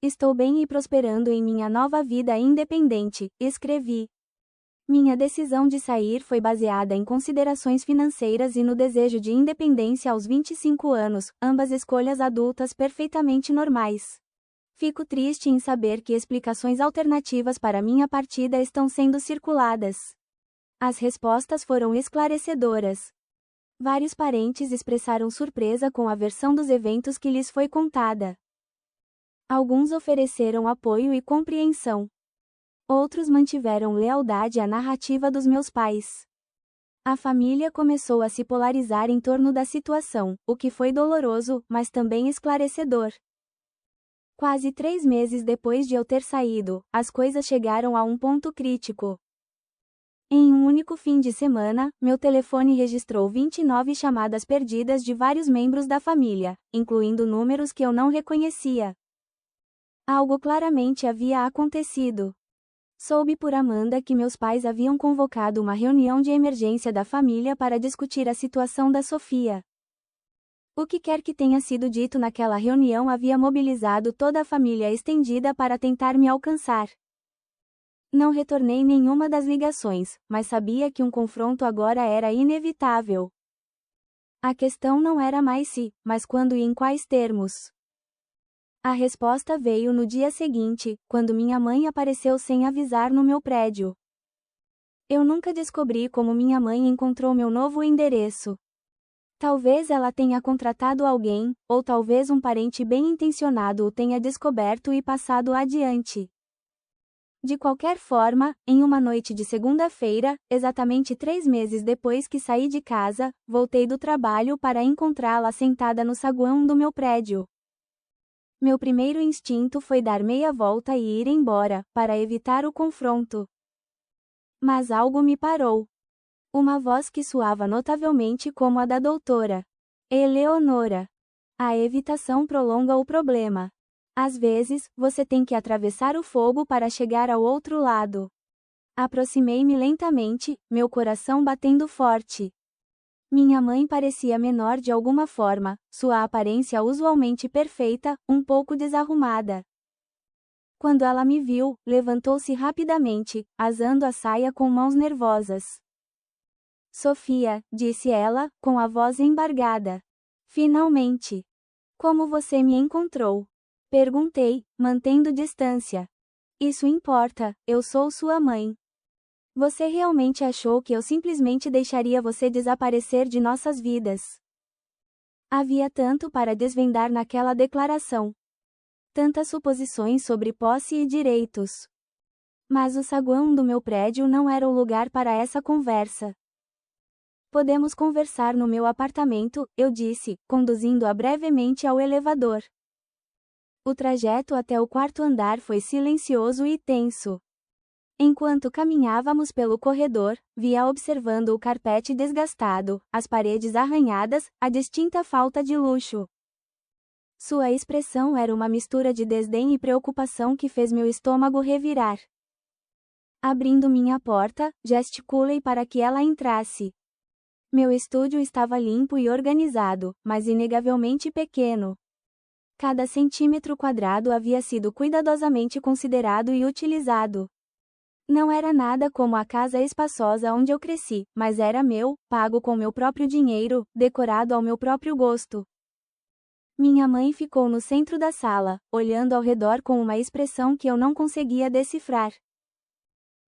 Estou bem e prosperando em minha nova vida independente, escrevi. Minha decisão de sair foi baseada em considerações financeiras e no desejo de independência aos 25 anos, ambas escolhas adultas perfeitamente normais. Fico triste em saber que explicações alternativas para minha partida estão sendo circuladas. As respostas foram esclarecedoras. Vários parentes expressaram surpresa com a versão dos eventos que lhes foi contada. Alguns ofereceram apoio e compreensão. Outros mantiveram lealdade à narrativa dos meus pais. A família começou a se polarizar em torno da situação, o que foi doloroso, mas também esclarecedor. Quase 3 meses depois de eu ter saído, as coisas chegaram a um ponto crítico. Em um único fim de semana, meu telefone registrou 29 chamadas perdidas de vários membros da família, incluindo números que eu não reconhecia. Algo claramente havia acontecido. Soube por Amanda que meus pais haviam convocado uma reunião de emergência da família para discutir a situação da Sofia. O que quer que tenha sido dito naquela reunião havia mobilizado toda a família estendida para tentar me alcançar. Não retornei nenhuma das ligações, mas sabia que um confronto agora era inevitável. A questão não era mais se, mas quando e em quais termos. A resposta veio no dia seguinte, quando minha mãe apareceu sem avisar no meu prédio. Eu nunca descobri como minha mãe encontrou meu novo endereço. Talvez ela tenha contratado alguém, ou talvez um parente bem-intencionado o tenha descoberto e passado adiante. De qualquer forma, em uma noite de segunda-feira, exatamente 3 meses depois que saí de casa, voltei do trabalho para encontrá-la sentada no saguão do meu prédio. Meu primeiro instinto foi dar meia volta e ir embora, para evitar o confronto. Mas algo me parou. Uma voz que soava notavelmente como a da doutora Eleonora. A evitação prolonga o problema. Às vezes, você tem que atravessar o fogo para chegar ao outro lado. Aproximei-me lentamente, meu coração batendo forte. Minha mãe parecia menor de alguma forma, sua aparência usualmente perfeita, um pouco desarrumada. Quando ela me viu, levantou-se rapidamente, asando a saia com mãos nervosas. Sofia, disse ela, com a voz embargada. Finalmente. Como você me encontrou? Perguntei, mantendo distância. Isso importa, eu sou sua mãe. Você realmente achou que eu simplesmente deixaria você desaparecer de nossas vidas? Havia tanto para desvendar naquela declaração. Tantas suposições sobre posse e direitos. Mas o saguão do meu prédio não era o lugar para essa conversa. Podemos conversar no meu apartamento, eu disse, conduzindo-a brevemente ao elevador. O trajeto até o quarto andar foi silencioso e tenso. Enquanto caminhávamos pelo corredor, via observando o carpete desgastado, as paredes arranhadas, a distinta falta de luxo. Sua expressão era uma mistura de desdém e preocupação que fez meu estômago revirar. Abrindo minha porta, gesticulei para que ela entrasse. Meu estúdio estava limpo e organizado, mas inegavelmente pequeno. Cada centímetro quadrado havia sido cuidadosamente considerado e utilizado. Não era nada como a casa espaçosa onde eu cresci, mas era meu, pago com meu próprio dinheiro, decorado ao meu próprio gosto. Minha mãe ficou no centro da sala, olhando ao redor com uma expressão que eu não conseguia decifrar.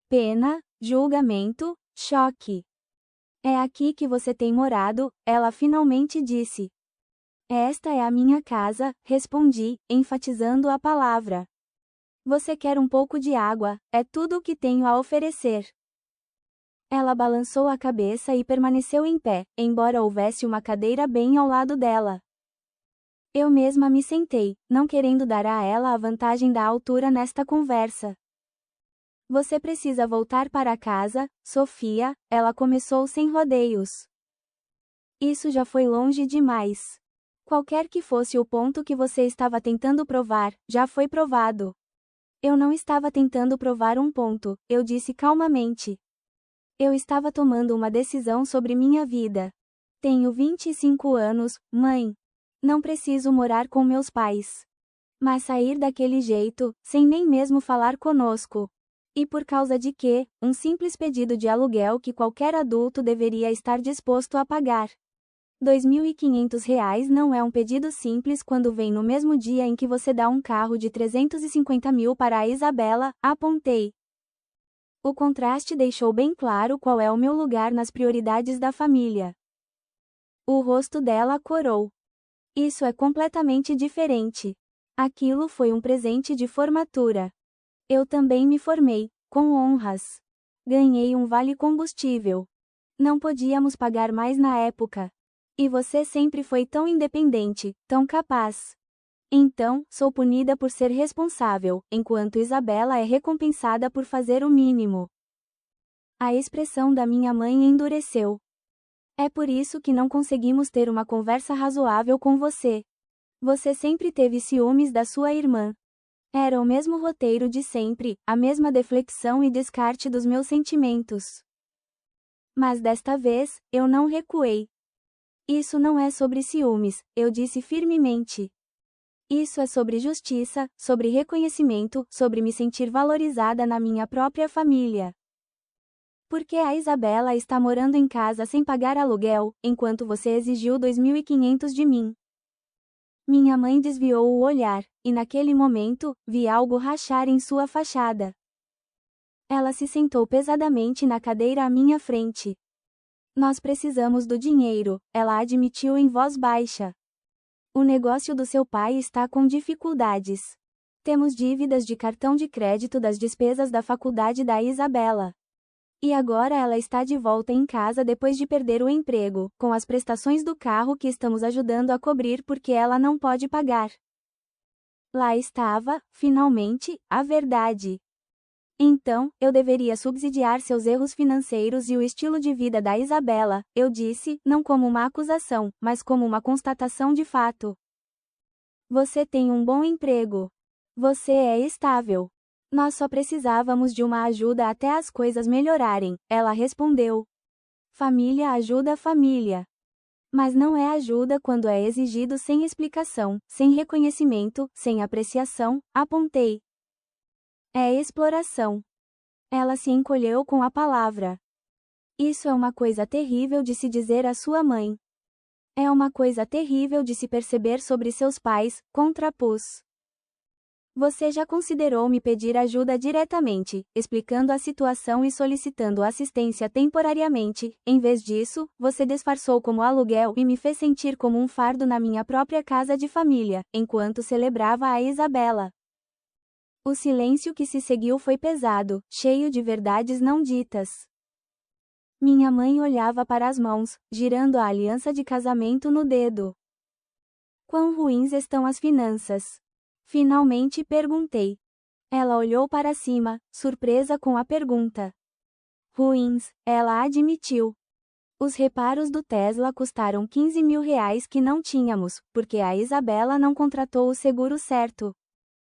Pena, julgamento, choque. É aqui que você tem morado, ela finalmente disse. Esta é a minha casa, respondi, enfatizando a palavra. Você quer um pouco de água, é tudo o que tenho a oferecer. Ela balançou a cabeça e permaneceu em pé, embora houvesse uma cadeira bem ao lado dela. Eu mesma me sentei, não querendo dar a ela a vantagem da altura nesta conversa. Você precisa voltar para casa, Sofia, ela começou sem rodeios. Isso já foi longe demais. Qualquer que fosse o ponto que você estava tentando provar, já foi provado. Eu não estava tentando provar um ponto, eu disse calmamente. Eu estava tomando uma decisão sobre minha vida. Tenho 25 anos, mãe. Não preciso morar com meus pais. Mas sair daquele jeito, sem nem mesmo falar conosco. E por causa de quê? Um simples pedido de aluguel que qualquer adulto deveria estar disposto a pagar. R$ 2.500 não é um pedido simples quando vem no mesmo dia em que você dá um carro de 350 mil para a Isabela, apontei. O contraste deixou bem claro qual é o meu lugar nas prioridades da família. O rosto dela corou. Isso é completamente diferente. Aquilo foi um presente de formatura. Eu também me formei, com honras. Ganhei um vale combustível. Não podíamos pagar mais na época. E você sempre foi tão independente, tão capaz. Então, sou punida por ser responsável, enquanto Isabela é recompensada por fazer o mínimo. A expressão da minha mãe endureceu. É por isso que não conseguimos ter uma conversa razoável com você. Você sempre teve ciúmes da sua irmã. Era o mesmo roteiro de sempre, a mesma deflexão e descarte dos meus sentimentos. Mas desta vez, eu não recuei. Isso não é sobre ciúmes, eu disse firmemente. Isso é sobre justiça, sobre reconhecimento, sobre me sentir valorizada na minha própria família. Porque a Isabela está morando em casa sem pagar aluguel, enquanto você exigiu 2.500 de mim. Minha mãe desviou o olhar, e naquele momento, vi algo rachar em sua fachada. Ela se sentou pesadamente na cadeira à minha frente. Nós precisamos do dinheiro, ela admitiu em voz baixa. O negócio do seu pai está com dificuldades. Temos dívidas de cartão de crédito das despesas da faculdade da Isabela. E agora ela está de volta em casa depois de perder o emprego, com as prestações do carro que estamos ajudando a cobrir porque ela não pode pagar. Lá estava, finalmente, a verdade. Então, eu deveria subsidiar seus erros financeiros e o estilo de vida da Isabela, eu disse, não como uma acusação, mas como uma constatação de fato. Você tem um bom emprego. Você é estável. Nós só precisávamos de uma ajuda até as coisas melhorarem, ela respondeu. Família ajuda a família. Mas não é ajuda quando é exigido sem explicação, sem reconhecimento, sem apreciação, apontei. É exploração. Ela se encolheu com a palavra. Isso é uma coisa terrível de se dizer à sua mãe. É uma coisa terrível de se perceber sobre seus pais, contrapus. Você já considerou me pedir ajuda diretamente, explicando a situação e solicitando assistência temporariamente? Em vez disso, você disfarçou como aluguel e me fez sentir como um fardo na minha própria casa de família, enquanto celebrava a Isabela. O silêncio que se seguiu foi pesado, cheio de verdades não ditas. Minha mãe olhava para as mãos, girando a aliança de casamento no dedo. Quão ruins estão as finanças? Finalmente perguntei. Ela olhou para cima, surpresa com a pergunta. Ruins, ela admitiu. Os reparos do Tesla custaram 15 mil reais que não tínhamos, porque a Isabela não contratou o seguro certo.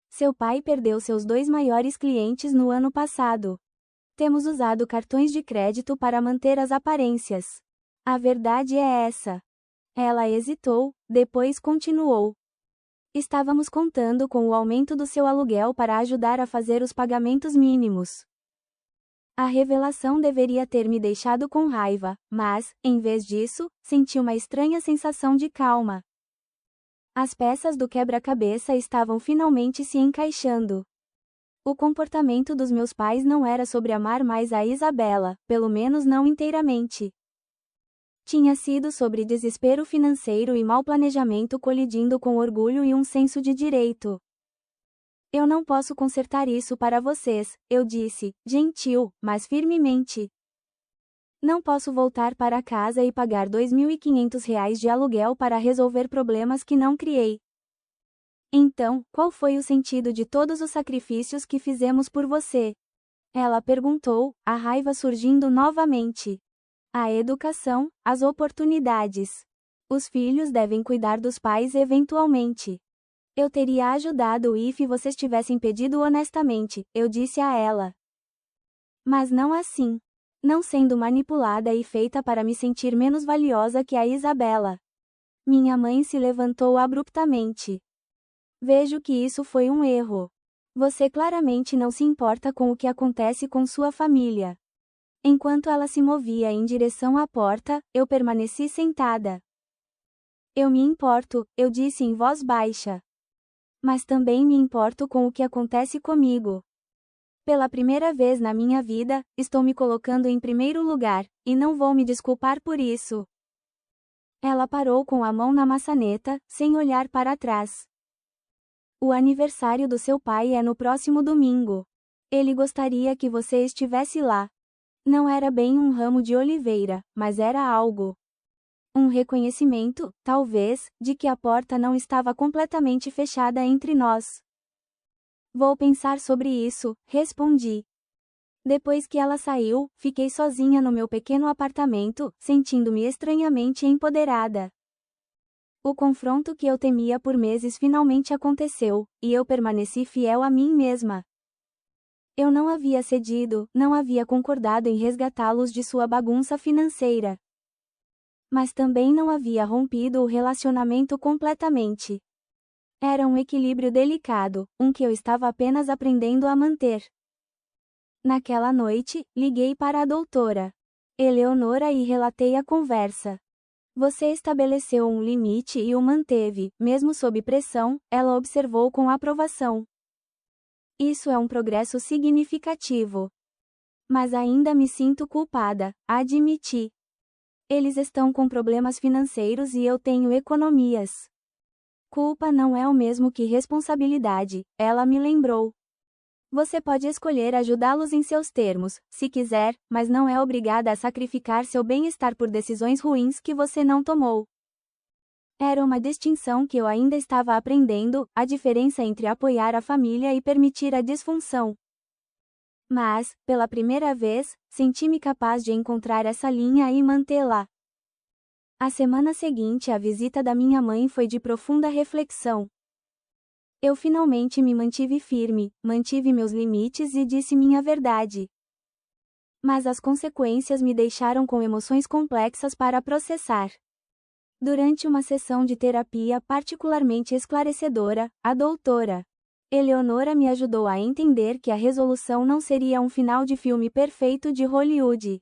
Seu pai perdeu seus 2 maiores clientes no ano passado. Temos usado cartões de crédito para manter as aparências. A verdade é essa. Ela hesitou, depois continuou. Estávamos contando com o aumento do seu aluguel para ajudar a fazer os pagamentos mínimos. A revelação deveria ter me deixado com raiva, mas, em vez disso, senti uma estranha sensação de calma. As peças do quebra-cabeça estavam finalmente se encaixando. O comportamento dos meus pais não era sobre amar mais a Isabela, pelo menos não inteiramente. Tinha sido sobre desespero financeiro e mau planejamento colidindo com orgulho e um senso de direito. Eu não posso consertar isso para vocês, eu disse, gentil, mas firmemente. Não posso voltar para casa e pagar R$ 2.500 de aluguel para resolver problemas que não criei. Então, qual foi o sentido de todos os sacrifícios que fizemos por você? Ela perguntou, a raiva surgindo novamente. A educação, as oportunidades. Os filhos devem cuidar dos pais eventualmente. Eu teria ajudado if vocês tivessem pedido honestamente, eu disse a ela. Mas não assim. Não sendo manipulada e feita para me sentir menos valiosa que a Isabela. Minha mãe se levantou abruptamente. Vejo que isso foi um erro. Você claramente não se importa com o que acontece com sua família. Enquanto ela se movia em direção à porta, eu permaneci sentada. Eu me importo, eu disse em voz baixa. Mas também me importo com o que acontece comigo. Pela primeira vez na minha vida, estou me colocando em primeiro lugar, e não vou me desculpar por isso. Ela parou com a mão na maçaneta, sem olhar para trás. O aniversário do seu pai é no próximo domingo. Ele gostaria que você estivesse lá. Não era bem um ramo de oliveira, mas era algo. Um reconhecimento, talvez, de que a porta não estava completamente fechada entre nós. Vou pensar sobre isso, respondi. Depois que ela saiu, fiquei sozinha no meu pequeno apartamento, sentindo-me estranhamente empoderada. O confronto que eu temia por meses finalmente aconteceu, e eu permaneci fiel a mim mesma. Eu não havia cedido, não havia concordado em resgatá-los de sua bagunça financeira. Mas também não havia rompido o relacionamento completamente. Era um equilíbrio delicado, um que eu estava apenas aprendendo a manter. Naquela noite, liguei para a doutora Eleonora e relatei a conversa. Você estabeleceu um limite e o manteve, mesmo sob pressão, ela observou com aprovação. Isso é um progresso significativo. Mas ainda me sinto culpada, admiti. Eles estão com problemas financeiros e eu tenho economias. Culpa não é o mesmo que responsabilidade, ela me lembrou. Você pode escolher ajudá-los em seus termos, se quiser, mas não é obrigada a sacrificar seu bem-estar por decisões ruins que você não tomou. Era uma distinção que eu ainda estava aprendendo, a diferença entre apoiar a família e permitir a disfunção. Mas, pela primeira vez, senti-me capaz de encontrar essa linha e mantê-la. A semana seguinte, a visita da minha mãe foi de profunda reflexão. Eu finalmente me mantive firme, mantive meus limites e disse minha verdade. Mas as consequências me deixaram com emoções complexas para processar. Durante uma sessão de terapia particularmente esclarecedora, a doutora Eleonora me ajudou a entender que a resolução não seria um final de filme perfeito de Hollywood.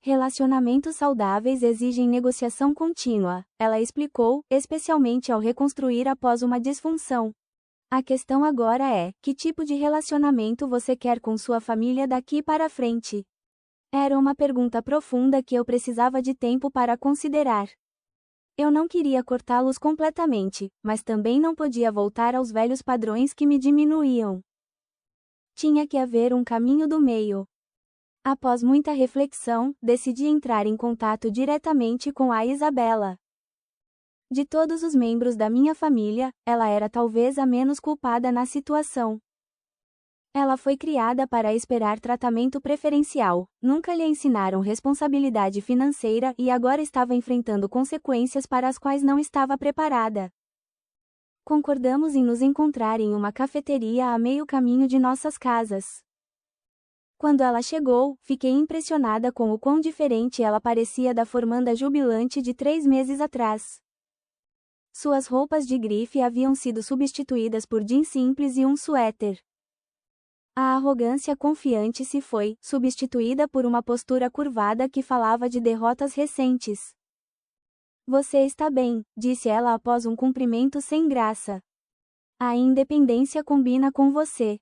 Relacionamentos saudáveis exigem negociação contínua, ela explicou, especialmente ao reconstruir após uma disfunção. A questão agora é, que tipo de relacionamento você quer com sua família daqui para frente? Era uma pergunta profunda que eu precisava de tempo para considerar. Eu não queria cortá-los completamente, mas também não podia voltar aos velhos padrões que me diminuíam. Tinha que haver um caminho do meio. Após muita reflexão, decidi entrar em contato diretamente com a Isabela. De todos os membros da minha família, ela era talvez a menos culpada na situação. Ela foi criada para esperar tratamento preferencial, nunca lhe ensinaram responsabilidade financeira e agora estava enfrentando consequências para as quais não estava preparada. Concordamos em nos encontrar em uma cafeteria a meio caminho de nossas casas. Quando ela chegou, fiquei impressionada com o quão diferente ela parecia da formanda jubilante de 3 meses atrás. Suas roupas de grife haviam sido substituídas por jeans simples e um suéter. A arrogância confiante se foi, substituída por uma postura curvada que falava de derrotas recentes. Você está bem, disse ela após um cumprimento sem graça. A independência combina com você.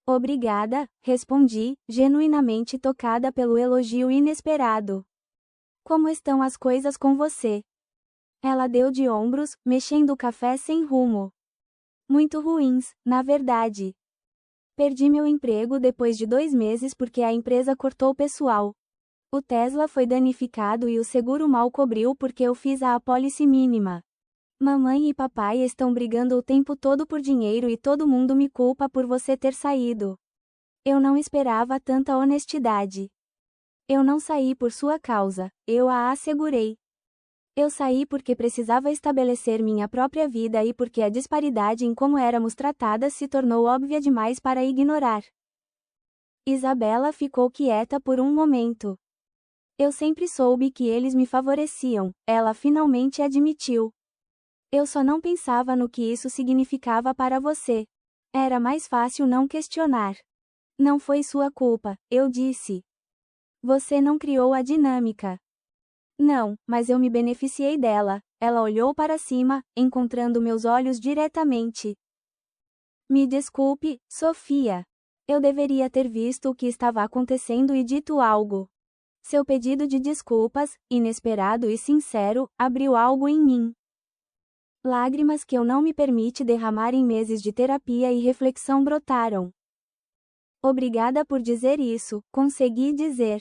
Obrigada, respondi, genuinamente tocada pelo elogio inesperado. Como estão as coisas com você? Ela deu de ombros, mexendo o café sem rumo. Muito ruins, na verdade. Perdi meu emprego depois de 2 meses porque a empresa cortou o pessoal. O Tesla foi danificado e o seguro mal cobriu porque eu fiz a apólice mínima. Mamãe e papai estão brigando o tempo todo por dinheiro e todo mundo me culpa por você ter saído. Eu não esperava tanta honestidade. Eu não saí por sua causa, eu a assegurei. Eu saí porque precisava estabelecer minha própria vida e porque a disparidade em como éramos tratadas se tornou óbvia demais para ignorar. Isabela ficou quieta por um momento. Eu sempre soube que eles me favoreciam, ela finalmente admitiu. Eu só não pensava no que isso significava para você. Era mais fácil não questionar. Não foi sua culpa, eu disse. Você não criou a dinâmica. Não, mas eu me beneficiei dela. Ela olhou para cima, encontrando meus olhos diretamente. Me desculpe, Sofia. Eu deveria ter visto o que estava acontecendo e dito algo. Seu pedido de desculpas, inesperado e sincero, abriu algo em mim. Lágrimas que eu não me permiti derramar em meses de terapia e reflexão brotaram. Obrigada por dizer isso, consegui dizer.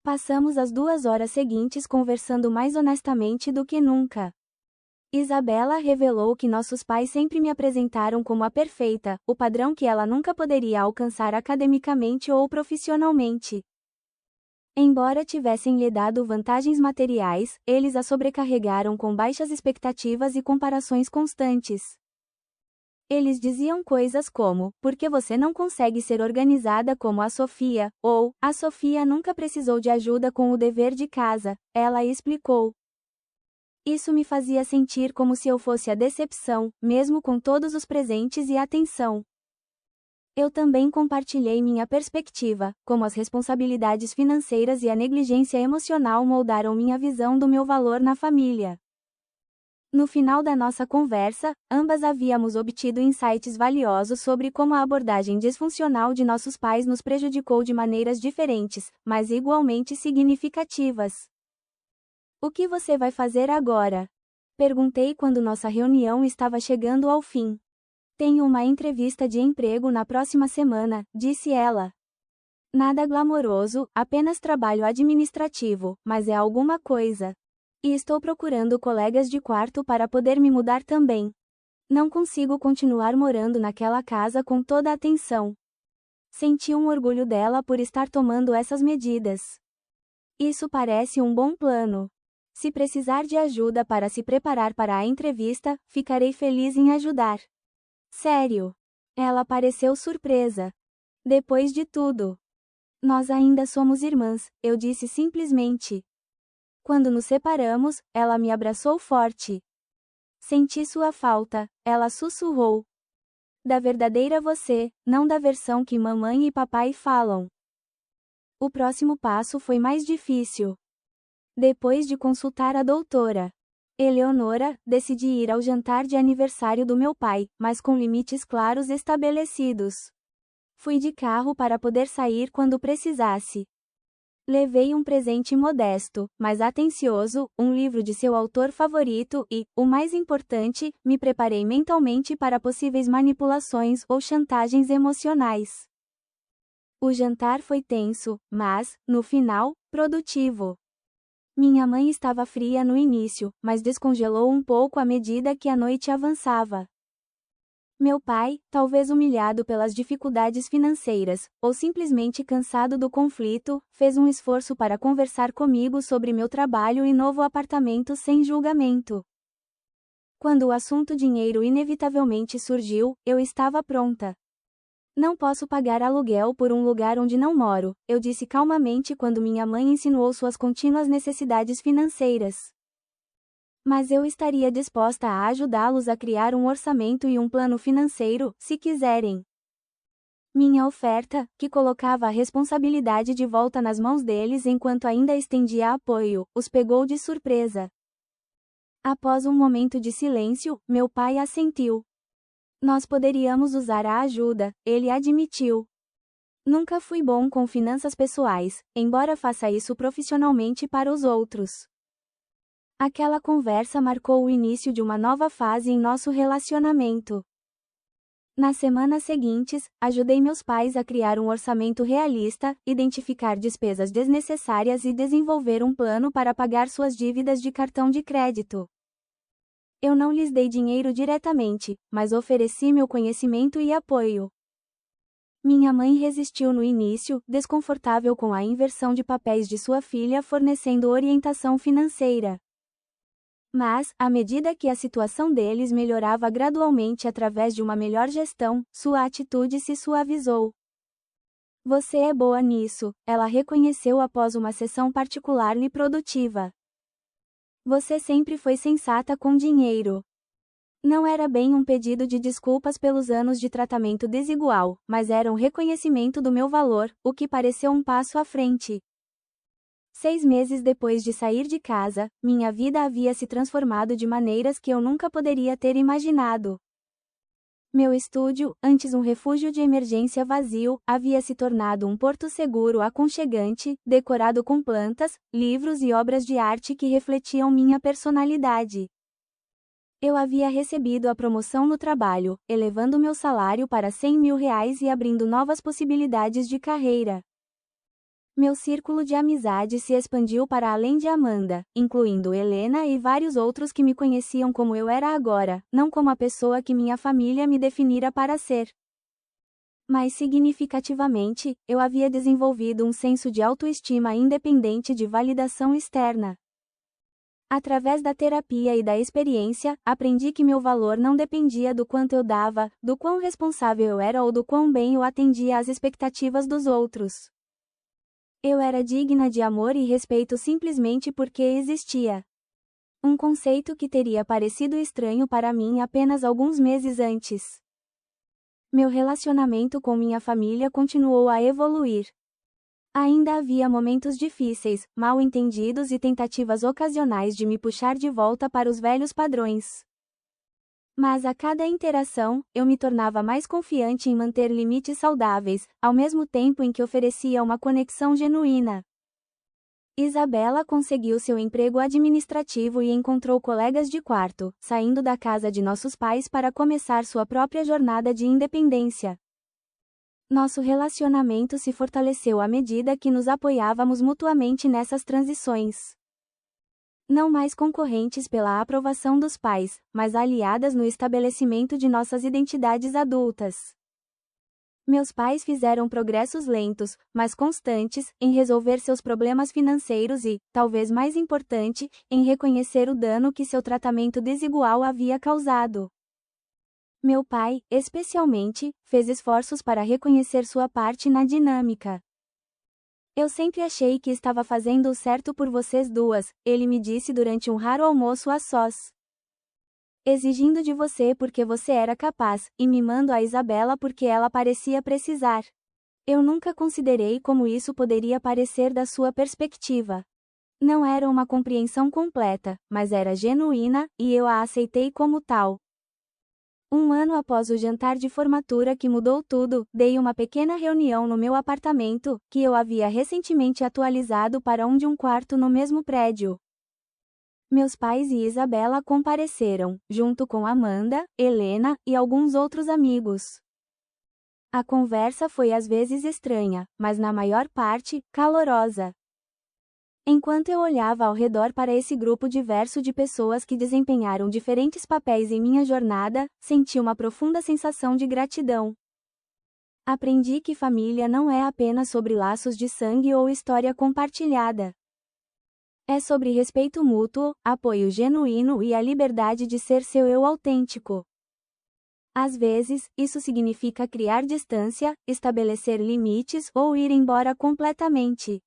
Passamos as 2 horas seguintes conversando mais honestamente do que nunca. Isabela revelou que nossos pais sempre me apresentaram como a perfeita, o padrão que ela nunca poderia alcançar academicamente ou profissionalmente. Embora tivessem lhe dado vantagens materiais, eles a sobrecarregaram com baixas expectativas e comparações constantes. Eles diziam coisas como, por que você não consegue ser organizada como a Sofia, ou, a Sofia nunca precisou de ajuda com o dever de casa, ela explicou. Isso me fazia sentir como se eu fosse a decepção, mesmo com todos os presentes e atenção. Eu também compartilhei minha perspectiva, como as responsabilidades financeiras e a negligência emocional moldaram minha visão do meu valor na família. No final da nossa conversa, ambas havíamos obtido insights valiosos sobre como a abordagem disfuncional de nossos pais nos prejudicou de maneiras diferentes, mas igualmente significativas. O que você vai fazer agora? Perguntei quando nossa reunião estava chegando ao fim. Tenho uma entrevista de emprego na próxima semana, disse ela. Nada glamouroso, apenas trabalho administrativo, mas é alguma coisa. E estou procurando colegas de quarto para poder me mudar também. Não consigo continuar morando naquela casa com toda a atenção. Senti um orgulho dela por estar tomando essas medidas. Isso parece um bom plano. Se precisar de ajuda para se preparar para a entrevista, ficarei feliz em ajudar. Sério? Ela pareceu surpresa. Depois de tudo. Nós ainda somos irmãs, eu disse simplesmente. Quando nos separamos, ela me abraçou forte. Senti sua falta, ela sussurrou. Da verdadeira você, não da versão que mamãe e papai falam. O próximo passo foi mais difícil. Depois de consultar a doutora Eleonora, decidi ir ao jantar de aniversário do meu pai, mas com limites claros estabelecidos. Fui de carro para poder sair quando precisasse. Levei um presente modesto, mas atencioso, um livro de seu autor favorito e, o mais importante, me preparei mentalmente para possíveis manipulações ou chantagens emocionais. O jantar foi tenso, mas, no final, produtivo. Minha mãe estava fria no início, mas descongelou um pouco à medida que a noite avançava. Meu pai, talvez humilhado pelas dificuldades financeiras, ou simplesmente cansado do conflito, fez um esforço para conversar comigo sobre meu trabalho e novo apartamento sem julgamento. Quando o assunto dinheiro inevitavelmente surgiu, eu estava pronta. Não posso pagar aluguel por um lugar onde não moro, eu disse calmamente quando minha mãe insinuou suas contínuas necessidades financeiras. Mas eu estaria disposta a ajudá-los a criar um orçamento e um plano financeiro, se quiserem. Minha oferta, que colocava a responsabilidade de volta nas mãos deles enquanto ainda estendia apoio, os pegou de surpresa. Após um momento de silêncio, meu pai assentiu. Nós poderíamos usar a ajuda, ele admitiu. Nunca fui bom com finanças pessoais, embora faça isso profissionalmente para os outros. Aquela conversa marcou o início de uma nova fase em nosso relacionamento. Nas semanas seguintes, ajudei meus pais a criar um orçamento realista, identificar despesas desnecessárias e desenvolver um plano para pagar suas dívidas de cartão de crédito. Eu não lhes dei dinheiro diretamente, mas ofereci meu conhecimento e apoio. Minha mãe resistiu no início, desconfortável com a inversão de papéis de sua filha fornecendo orientação financeira. Mas, à medida que a situação deles melhorava gradualmente através de uma melhor gestão, sua atitude se suavizou. Você é boa nisso, ela reconheceu após uma sessão particular e produtiva. Você sempre foi sensata com dinheiro. Não era bem um pedido de desculpas pelos anos de tratamento desigual, mas era um reconhecimento do meu valor, o que pareceu um passo à frente. 6 meses depois de sair de casa, minha vida havia se transformado de maneiras que eu nunca poderia ter imaginado. Meu estúdio, antes um refúgio de emergência vazio, havia se tornado um porto seguro aconchegante, decorado com plantas, livros e obras de arte que refletiam minha personalidade. Eu havia recebido a promoção no trabalho, elevando meu salário para R$ 100.000 e abrindo novas possibilidades de carreira. Meu círculo de amizade se expandiu para além de Amanda, incluindo Helena e vários outros que me conheciam como eu era agora, não como a pessoa que minha família me definira para ser. Mais significativamente, eu havia desenvolvido um senso de autoestima independente de validação externa. Através da terapia e da experiência, aprendi que meu valor não dependia do quanto eu dava, do quão responsável eu era ou do quão bem eu atendia às expectativas dos outros. Eu era digna de amor e respeito simplesmente porque existia. Um conceito que teria parecido estranho para mim apenas alguns meses antes. Meu relacionamento com minha família continuou a evoluir. Ainda havia momentos difíceis, mal-entendidos e tentativas ocasionais de me puxar de volta para os velhos padrões. Mas a cada interação, eu me tornava mais confiante em manter limites saudáveis, ao mesmo tempo em que oferecia uma conexão genuína. Isabela conseguiu seu emprego administrativo e encontrou colegas de quarto, saindo da casa de nossos pais para começar sua própria jornada de independência. Nosso relacionamento se fortaleceu à medida que nos apoiávamos mutuamente nessas transições. Não mais concorrentes pela aprovação dos pais, mas aliadas no estabelecimento de nossas identidades adultas. Meus pais fizeram progressos lentos, mas constantes, em resolver seus problemas financeiros e, talvez mais importante, em reconhecer o dano que seu tratamento desigual havia causado. Meu pai, especialmente, fez esforços para reconhecer sua parte na dinâmica. Eu sempre achei que estava fazendo o certo por vocês duas, ele me disse durante um raro almoço a sós. Exigindo de você porque você era capaz, e mimando a Isabela porque ela parecia precisar. Eu nunca considerei como isso poderia parecer da sua perspectiva. Não era uma compreensão completa, mas era genuína, e eu a aceitei como tal. Um ano após o jantar de formatura que mudou tudo, dei uma pequena reunião no meu apartamento, que eu havia recentemente atualizado para um quarto no mesmo prédio. Meus pais e Isabela compareceram, junto com Amanda, Helena e alguns outros amigos. A conversa foi às vezes estranha, mas na maior parte, calorosa. Enquanto eu olhava ao redor para esse grupo diverso de pessoas que desempenharam diferentes papéis em minha jornada, senti uma profunda sensação de gratidão. Aprendi que família não é apenas sobre laços de sangue ou história compartilhada. É sobre respeito mútuo, apoio genuíno e a liberdade de ser seu eu autêntico. Às vezes, isso significa criar distância, estabelecer limites ou ir embora completamente.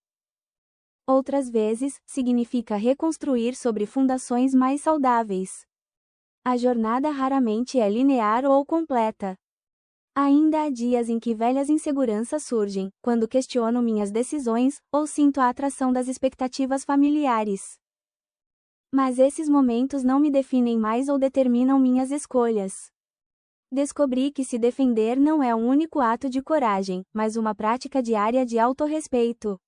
Outras vezes, significa reconstruir sobre fundações mais saudáveis. A jornada raramente é linear ou completa. Ainda há dias em que velhas inseguranças surgem, quando questiono minhas decisões, ou sinto a atração das expectativas familiares. Mas esses momentos não me definem mais ou determinam minhas escolhas. Descobri que se defender não é um único ato de coragem, mas uma prática diária de autorrespeito.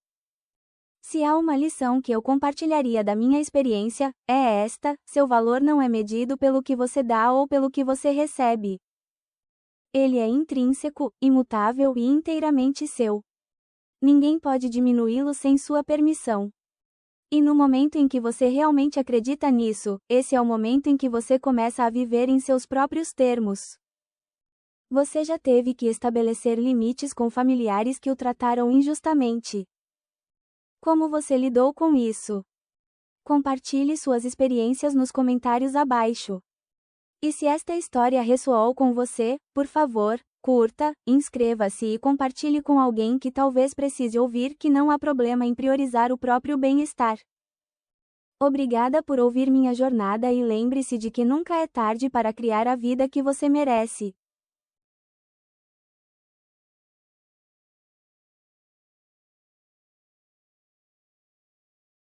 Se há uma lição que eu compartilharia da minha experiência, é esta: seu valor não é medido pelo que você dá ou pelo que você recebe. Ele é intrínseco, imutável e inteiramente seu. Ninguém pode diminuí-lo sem sua permissão. E no momento em que você realmente acredita nisso, esse é o momento em que você começa a viver em seus próprios termos. Você já teve que estabelecer limites com familiares que o trataram injustamente. Como você lidou com isso? Compartilhe suas experiências nos comentários abaixo. E se esta história ressoou com você, por favor, curta, inscreva-se e compartilhe com alguém que talvez precise ouvir que não há problema em priorizar o próprio bem-estar. Obrigada por ouvir minha jornada e lembre-se de que nunca é tarde para criar a vida que você merece.